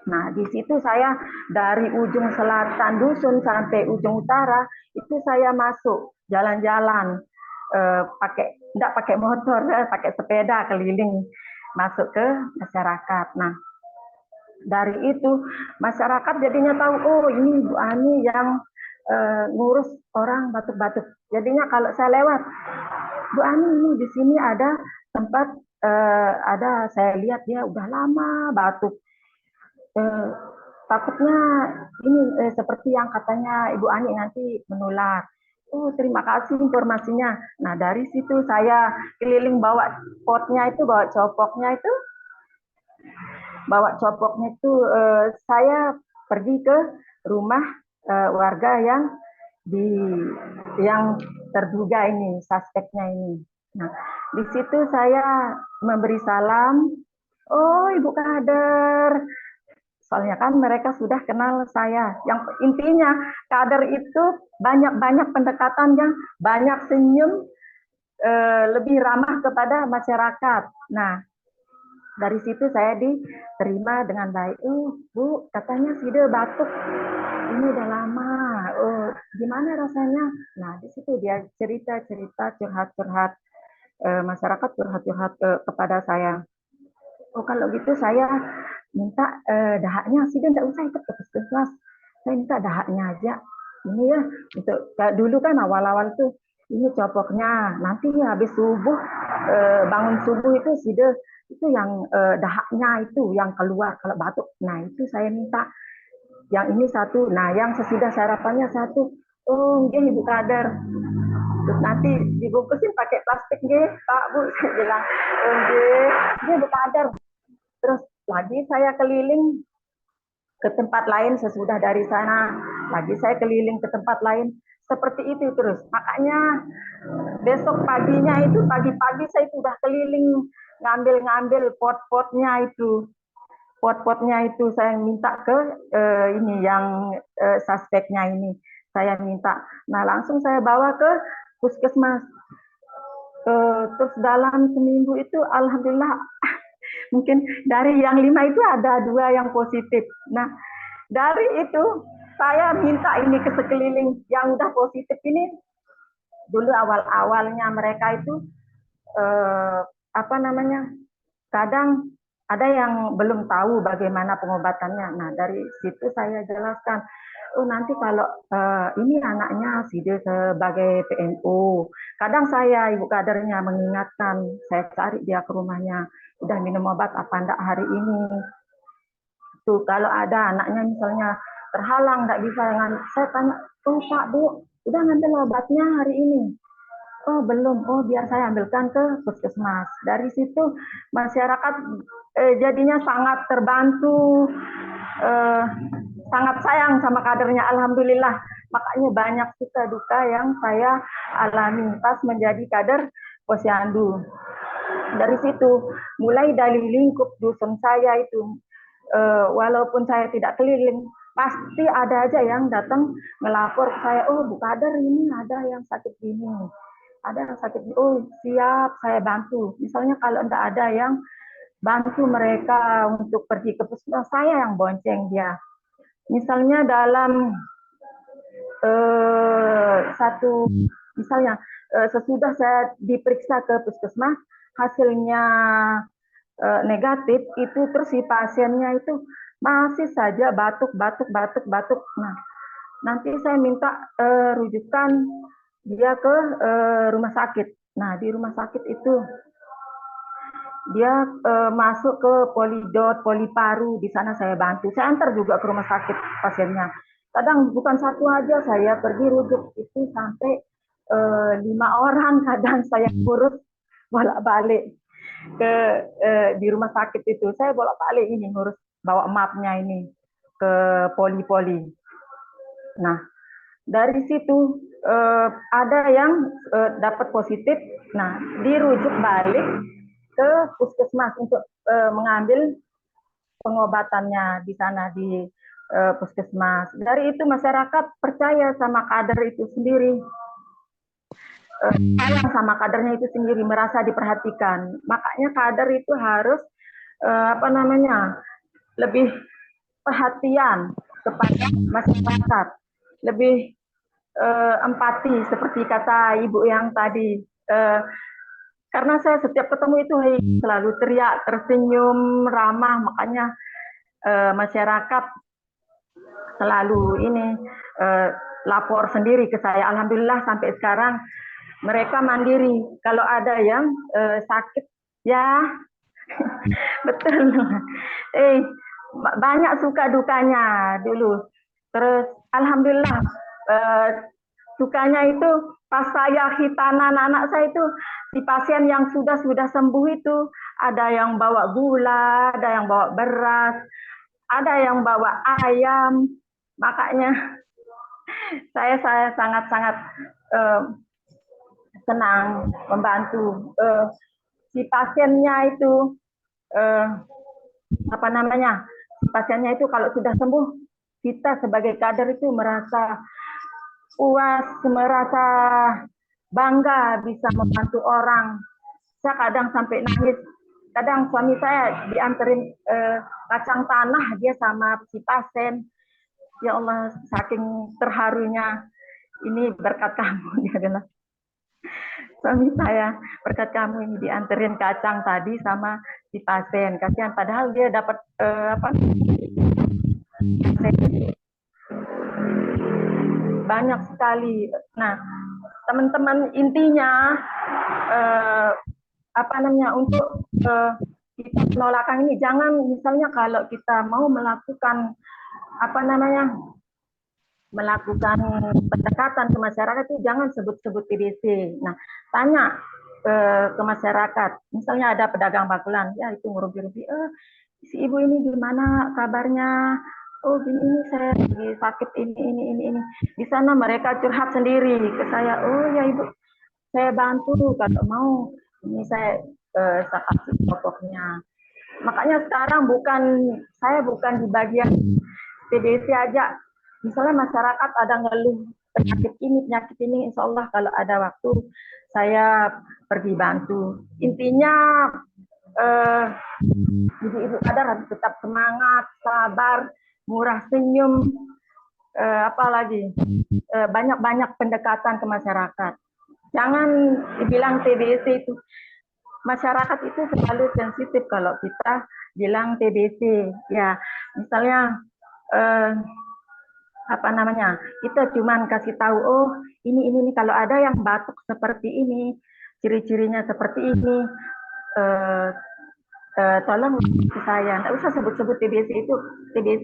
Nah, di situ saya dari ujung selatan dusun sampai ujung utara, itu saya masuk jalan-jalan, tidak pakai motor, pakai sepeda keliling, masuk ke masyarakat. Nah, dari itu masyarakat jadinya tahu, oh ini Bu Ani yang ngurus orang batuk-batuk. Jadinya kalau saya lewat, Bu Ani ini di sini ada tempat saya lihat dia udah lama batuk. Takutnya ini seperti yang katanya Ibu Ani nanti menular. Oh, terima kasih informasinya. Nah, dari situ saya keliling bawa potnya itu, bawa copoknya itu, saya pergi ke rumah warga yang terduga ini, suspeknya ini. Nah, di situ saya memberi salam. Oh, Ibu Kader. Soalnya kan mereka sudah kenal saya. Yang intinya kader itu banyak pendekatan yang banyak senyum, lebih ramah kepada masyarakat. Nah, dari situ saya diterima dengan baik. Bu, katanya Side batuk. Ini udah lama. Oh, gimana rasanya? Nah, di situ dia cerita-cerita, curhat-curhat, masyarakat curhat-curhat kepada saya. Oh, kalau gitu saya minta dahaknya. Side nggak usah ikut ke puskesmas. Saya minta dahaknya aja. Ini ya, untuk dulu kan awal-awal tuh, ini copoknya. Nanti habis subuh, bangun subuh itu Side itu yang dahaknya itu yang keluar kalau batuk. Nah, itu saya minta. Yang ini satu. Nah, yang sesudah sarapannya satu. Oh, nggih Ibu Kader. Terus nanti dibungkusin pakai plastik nggih, Pak, Bu. Saya bilang, oh, nggih Ibu Kader. Terus lagi saya keliling ke tempat lain sesudah dari sana. Lagi saya keliling ke tempat lain. Seperti itu terus. Makanya besok paginya itu, pagi-pagi saya sudah keliling ngambil pot-potnya itu. Pot-potnya itu saya minta ke ini yang suspeknya ini. Saya minta. Nah, langsung saya bawa ke puskesmas. Terus dalam seminggu itu alhamdulillah mungkin dari yang 5 itu ada 2 yang positif. Nah, dari itu saya minta ini ke sekeliling yang udah positif ini. Dulu awal-awalnya mereka itu apa namanya, kadang ada yang belum tahu bagaimana pengobatannya. Nah, dari situ saya jelaskan, oh nanti kalau ini anaknya SIDE sebagai PMO, kadang saya ibu kadernya mengingatkan, saya cari dia ke rumahnya, udah minum obat apa enggak hari ini. Tuh kalau ada anaknya misalnya terhalang nggak bisa, saya tanya, oh Pak Bu, udah ngambil obatnya hari ini? Oh belum, oh biar saya ambilkan ke puskesmas. Dari situ masyarakat jadinya sangat terbantu, sangat sayang sama kadernya, alhamdulillah. Makanya banyak suka duka yang saya alami pas menjadi kader Posyandu. Dari situ, mulai dari lingkup dusun saya itu, walaupun saya tidak keliling, pasti ada aja yang datang melapor ke saya, oh Bu Kader ini ada yang sakit gini, ada yang sakit, oh siap saya bantu. Misalnya kalau tidak ada yang bantu mereka untuk pergi ke puskesmas, saya yang bonceng dia. Misalnya dalam misalnya sesudah saya diperiksa ke puskesmas, hasilnya negatif itu, terus si pasiennya itu masih saja batuk. Nah, nanti saya minta rujukan dia ke rumah sakit. Nah, di rumah sakit itu dia masuk ke polidot, poliparu, di sana saya bantu. Saya antar juga ke rumah sakit pasiennya. Kadang bukan satu aja, saya pergi rujuk itu sampai 5 orang kadang saya urus bolak-balik ke di rumah sakit itu. Saya bolak-balik ini ngurus bawa mapnya ini ke poli-poli. Nah, dari situ ada yang dapat positif, nah dirujuk balik ke puskesmas untuk mengambil pengobatannya di sana di puskesmas. Dari itu masyarakat percaya sama kader itu sendiri, sayang sama kadernya itu sendiri, merasa diperhatikan. Makanya kader itu harus apa namanya, lebih perhatian kepada masyarakat, lebih empati seperti kata ibu yang tadi. Karena saya setiap ketemu itu selalu teriak, tersenyum, ramah, makanya masyarakat selalu ini lapor sendiri ke saya. Alhamdulillah sampai sekarang mereka mandiri. Kalau ada yang sakit, ya betul. Banyak suka dukanya dulu. Terus alhamdulillah sukanya itu pas saya hitanan anak saya itu, si pasien yang sudah sembuh itu ada yang bawa gula, ada yang bawa beras, ada yang bawa ayam. Makanya saya sangat senang membantu si pasiennya itu apa namanya, pasiennya itu kalau sudah sembuh, kita sebagai kader itu merasa puas, merasa bangga bisa membantu orang. Saya kadang sampai nangis. Kadang suami saya dianterin kacang tanah dia sama si pasien. Ya Allah, saking terharunya, ini berkat kamu, dia bilang. Suami saya, berkat kamu ini dianterin kacang tadi sama si pasien. Kasihan, padahal dia dapat banyak sekali. Nah, teman-teman, intinya apa namanya, untuk kita penolakan ini, jangan misalnya kalau kita mau melakukan apa namanya, melakukan pendekatan ke masyarakat itu jangan sebut-sebut TBC. Nah, tanya ke masyarakat. Misalnya ada pedagang bakulan, ya itu ngerugi-rugi, si ibu ini gimana kabarnya? Oh gini, ini saya lagi sakit ini. Di sana mereka curhat sendiri ke saya. Oh ya ibu, saya bantu kalau mau. Ini saya kasih pokoknya. Makanya sekarang saya bukan di bagian TBC aja. Misalnya masyarakat ada ngeluh penyakit ini, insya Allah kalau ada waktu saya pergi bantu. Intinya ibu-ibu kader harus tetap semangat, sabar, murah senyum, apalagi banyak-banyak pendekatan ke masyarakat. Jangan dibilang TBC itu. Masyarakat itu selalu sensitif kalau kita bilang TBC. Ya, misalnya kita cuman kasih tahu, oh ini kalau ada yang batuk seperti ini, ciri-cirinya seperti ini, tolong saya, nggak usah sebut-sebut TBC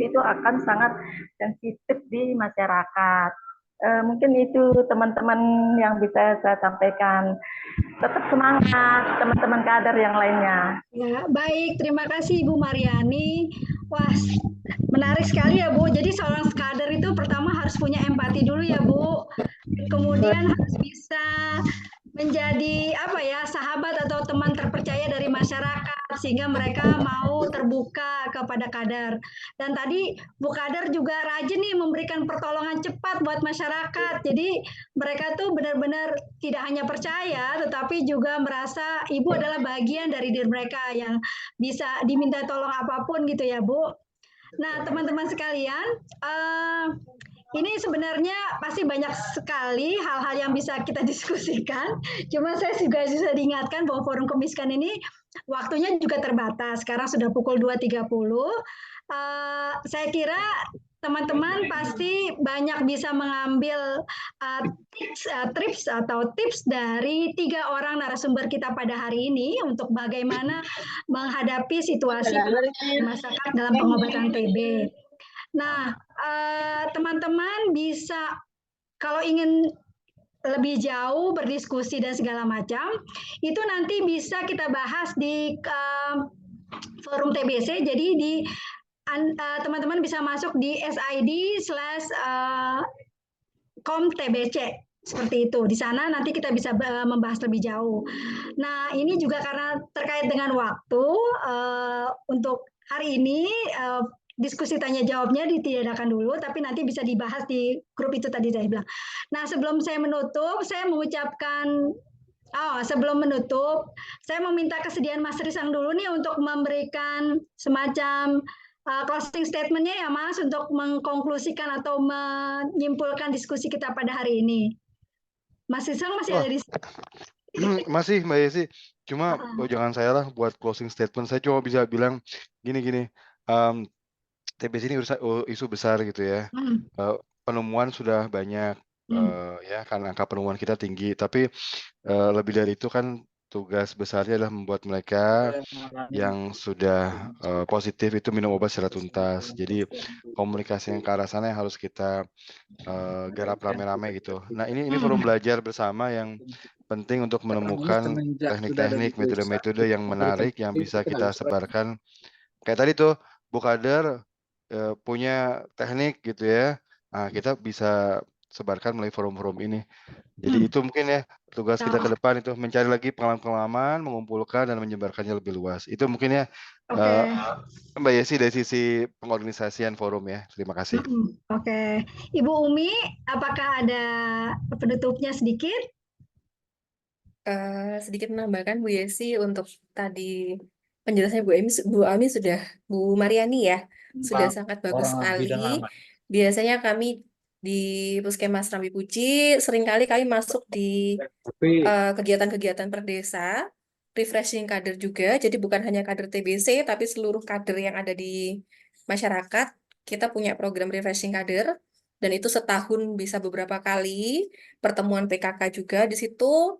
itu akan sangat sensitif di masyarakat. Mungkin itu teman-teman yang bisa saya sampaikan. Tetap semangat teman-teman kader yang lainnya.
Ya, baik, terima kasih Ibu Mariani. Wah, menarik sekali ya Bu. Jadi seorang kader itu pertama harus punya empati dulu ya Bu. Kemudian harus bisa menjadi sahabat atau teman terpercaya dari masyarakat sehingga mereka mau terbuka kepada kader. Dan tadi Bu Kader juga rajin nih memberikan pertolongan cepat buat masyarakat. Jadi mereka tuh benar-benar tidak hanya percaya tetapi juga merasa Ibu adalah bagian dari diri mereka yang bisa diminta tolong apapun gitu ya Bu. Nah, teman-teman sekalian, ini sebenarnya pasti banyak sekali hal-hal yang bisa kita diskusikan. Cuma saya juga bisa diingatkan bahwa Forum Kemiskan ini waktunya juga terbatas. Sekarang sudah pukul 2.30. Saya kira teman-teman pasti banyak bisa mengambil tips dari 3 orang narasumber kita pada hari ini untuk bagaimana menghadapi situasi masyarakat dalam pengobatan TB. Nah, teman-teman bisa kalau ingin lebih jauh berdiskusi dan segala macam, itu nanti bisa kita bahas di forum TBC. Jadi teman-teman bisa masuk di sid/com/tbc seperti itu. Di sana nanti kita bisa membahas lebih jauh. Nah, ini juga karena terkait dengan waktu untuk hari ini diskusi tanya jawabnya ditiadakan dulu, tapi nanti bisa dibahas di grup itu tadi saya bilang. Nah, sebelum saya menutup, saya meminta kesediaan Mas Risang dulu nih untuk memberikan semacam closing statement-nya ya Mas, untuk mengkonklusikan atau menyimpulkan diskusi kita pada hari ini. Mas Risang masih ada di sini?
Masih Mbak Yesi, cuma jangan saya lah buat closing statement. Saya cuma bisa bilang gini, TBC ini isu besar gitu ya. Penemuan sudah banyak, ya karena angka penemuan kita tinggi. Tapi lebih dari itu kan tugas besarnya adalah membuat mereka yang sudah positif itu minum obat secara tuntas. Jadi komunikasi yang ke arah sana yang harus kita garap rame-rame gitu. Nah ini forum belajar bersama yang penting untuk menemukan teknik-teknik, metode-metode yang menarik yang bisa kita sebarkan. Kayak tadi tuh Bu Kader punya teknik gitu ya. Nah, kita bisa sebarkan melalui forum-forum ini. Jadi itu mungkin ya tugas kita ke depan itu mencari lagi pengalaman-pengalaman, mengumpulkan dan menyebarkannya lebih luas. Itu mungkin ya Mbak Yesi dari sisi pengorganisasian forum ya. Terima kasih.
Oke. Ibu Umi, apakah ada penutupnya sedikit?
Sedikit menambahkan Bu Yesi untuk tadi penjelasannya Bu Mariani ya sudah sangat bagus sekali. Biasanya kami di Puskesmas Rambi Puji seringkali kami masuk di kegiatan-kegiatan per desa, refreshing kader juga. Jadi bukan hanya kader TBC tapi seluruh kader yang ada di masyarakat. Kita punya program refreshing kader dan itu setahun bisa beberapa kali, pertemuan PKK juga di situ.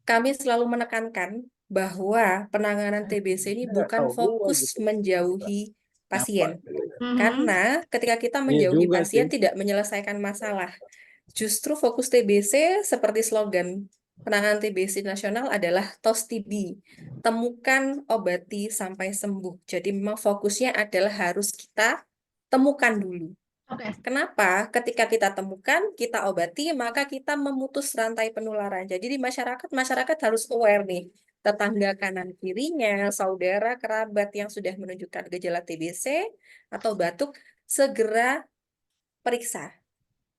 Kami selalu menekankan bahwa penanganan TBC ini bukan fokus menjauhi pasien. Karena ketika kita menjauhi pasien tidak menyelesaikan masalah. Justru fokus TBC seperti slogan penanganan TBC nasional adalah TOS TB. Temukan, obati, sampai sembuh. Jadi memang fokusnya adalah harus kita temukan dulu. Kenapa? Ketika kita temukan, kita obati, maka kita memutus rantai penularan. Jadi di masyarakat harus aware nih. Tetangga kanan kirinya, saudara, kerabat yang sudah menunjukkan gejala TBC atau batuk, segera periksa.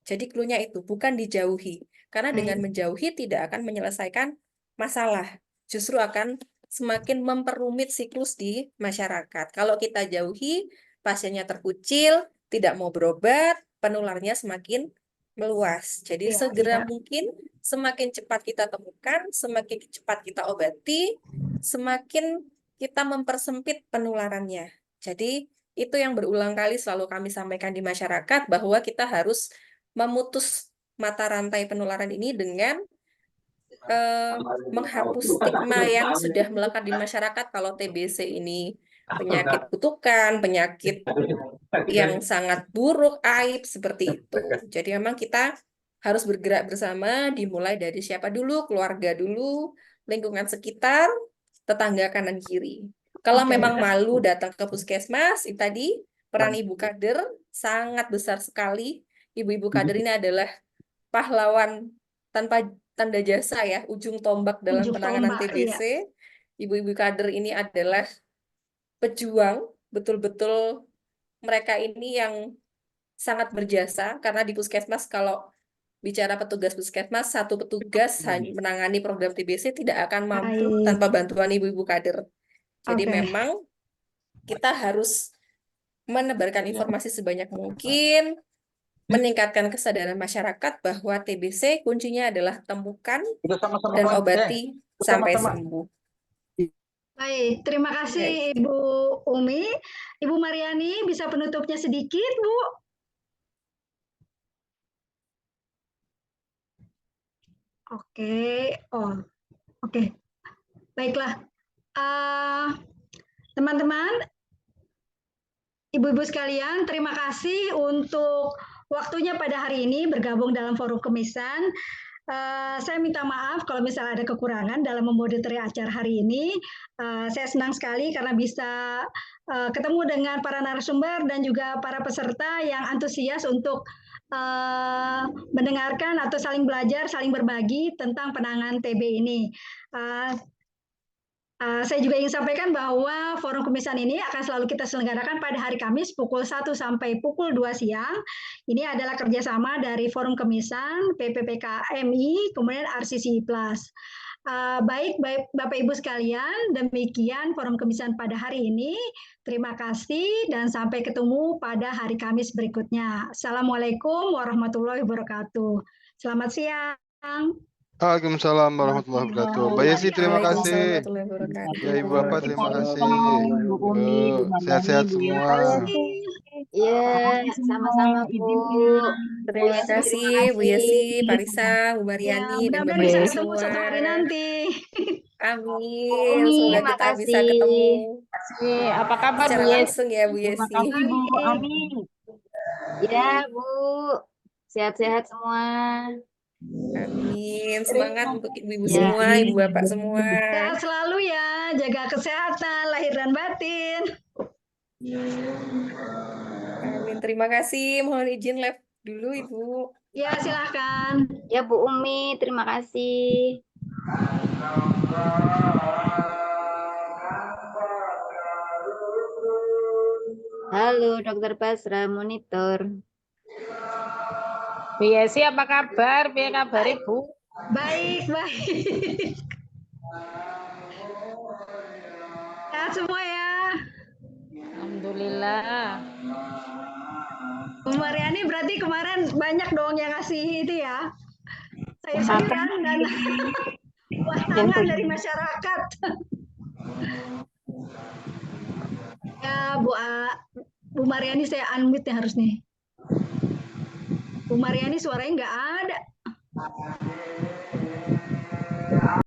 Jadi clue-nya itu, bukan dijauhi. Karena dengan menjauhi tidak akan menyelesaikan masalah. Justru akan semakin memperumit siklus di masyarakat. Kalau kita jauhi, pasiennya terkucil, tidak mau berobat, penularnya semakin meluas. Jadi
Iya,
segera
iya.
mungkin semakin cepat kita temukan, semakin cepat kita obati, semakin kita mempersempit penularannya. Jadi itu yang berulang kali selalu kami sampaikan di masyarakat bahwa kita harus memutus mata rantai penularan ini dengan menghapus stigma yang sudah melekat di masyarakat kalau TBC ini penyakit kutukan, penyakit yang sangat buruk, aib seperti itu. Jadi memang kita harus bergerak bersama, dimulai dari siapa dulu, keluarga dulu, lingkungan sekitar, tetangga kanan kiri. Kalau
Oke.
memang malu datang ke puskesmas, itu tadi peran ibu kader sangat besar sekali. Ibu-ibu kader ini adalah pahlawan tanpa tanda jasa ya, ujung tombak dalam
Ujung
penanganan
tombak, iya.
TBC. Ibu-ibu kader ini adalah pejuang, betul-betul mereka ini yang sangat berjasa, karena di puskesmas kalau bicara petugas puskesmas, satu petugas hanya menangani program TBC tidak akan mampu
Baik.
tanpa bantuan ibu-ibu kader. Jadi
Oke.
memang kita harus menebarkan informasi sebanyak mungkin, meningkatkan kesadaran masyarakat bahwa TBC kuncinya adalah temukan dan obati sampai sembuh.
Baik, terima kasih Ibu Umi. Ibu Mariani bisa penutupnya sedikit, Bu? Oke, oke. Baiklah. Teman-teman, ibu-ibu sekalian, terima kasih untuk waktunya pada hari ini bergabung dalam Forum Kemisan. Saya minta maaf kalau misalnya ada kekurangan dalam memoderatori acara hari ini. Saya senang sekali karena bisa ketemu dengan para narasumber dan juga para peserta yang antusias untuk mendengarkan atau saling belajar, saling berbagi tentang penanganan TB ini. Saya juga ingin sampaikan bahwa Forum Kemisan ini akan selalu kita selenggarakan pada hari Kamis pukul 1 sampai pukul 2 siang. Ini adalah kerjasama dari Forum Kemisan, PPPKMI, kemudian RCCI Plus. Baik Bapak Ibu sekalian, demikian Forum Kemisan pada hari ini. Terima kasih dan sampai ketemu pada hari Kamis berikutnya. Assalamualaikum warahmatullahi wabarakatuh. Selamat siang.
Waalaikumsalam warahmatullahi wabarakatuh. Mbak Yesi, terima
Waalaikumsalam
kasih.
warahmatullahi wabarakatuh.
Ya, Ibu Bapak, terima kasih.
Bu Umi, Bu
Sehat-sehat
Mardani, Bu
semua.
Yesi.
Iya, sama-sama Bu.
Terima
Yesi,
kasih
terima
Bu Yesi,
kasih.
Parisa, Bu
Ya,
Mariani, dan
mudah-mudahan
Bapak
bisa
Ibu
ketemu
semua.
suatu hari nanti.
Amin.
Umi,
Semoga kita
makasih.
bisa ketemu
Apa kabar Bu
secara
Yesi?
langsung ya Bu
Terima
Yesi.
kasih Bu
Baik.
Ami.
Ya Bu, sehat-sehat semua.
Amin. Semangat untuk ibu-ibu
Ya.
semua, ibu bapak semua.
Sehat selalu ya, jaga kesehatan lahir dan batin.
Amin. Terima kasih. Mohon izin live dulu Ibu.
Ya, silakan.
Ya Bu Umi, terima kasih. Halo Dokter Basra, monitor.
Bu Yesi, apa kabar? Piye kabar Ibu?
Baik, baik. Sehat semua ya.
Alhamdulillah.
Bu Mariani berarti kemarin banyak dong yang ngasih itu ya. Sayur-sayuran dan buah tangan dari masyarakat. Ya, Bu Mariani saya unmute ya harus nih. Bu Mariani suaranya nggak ada.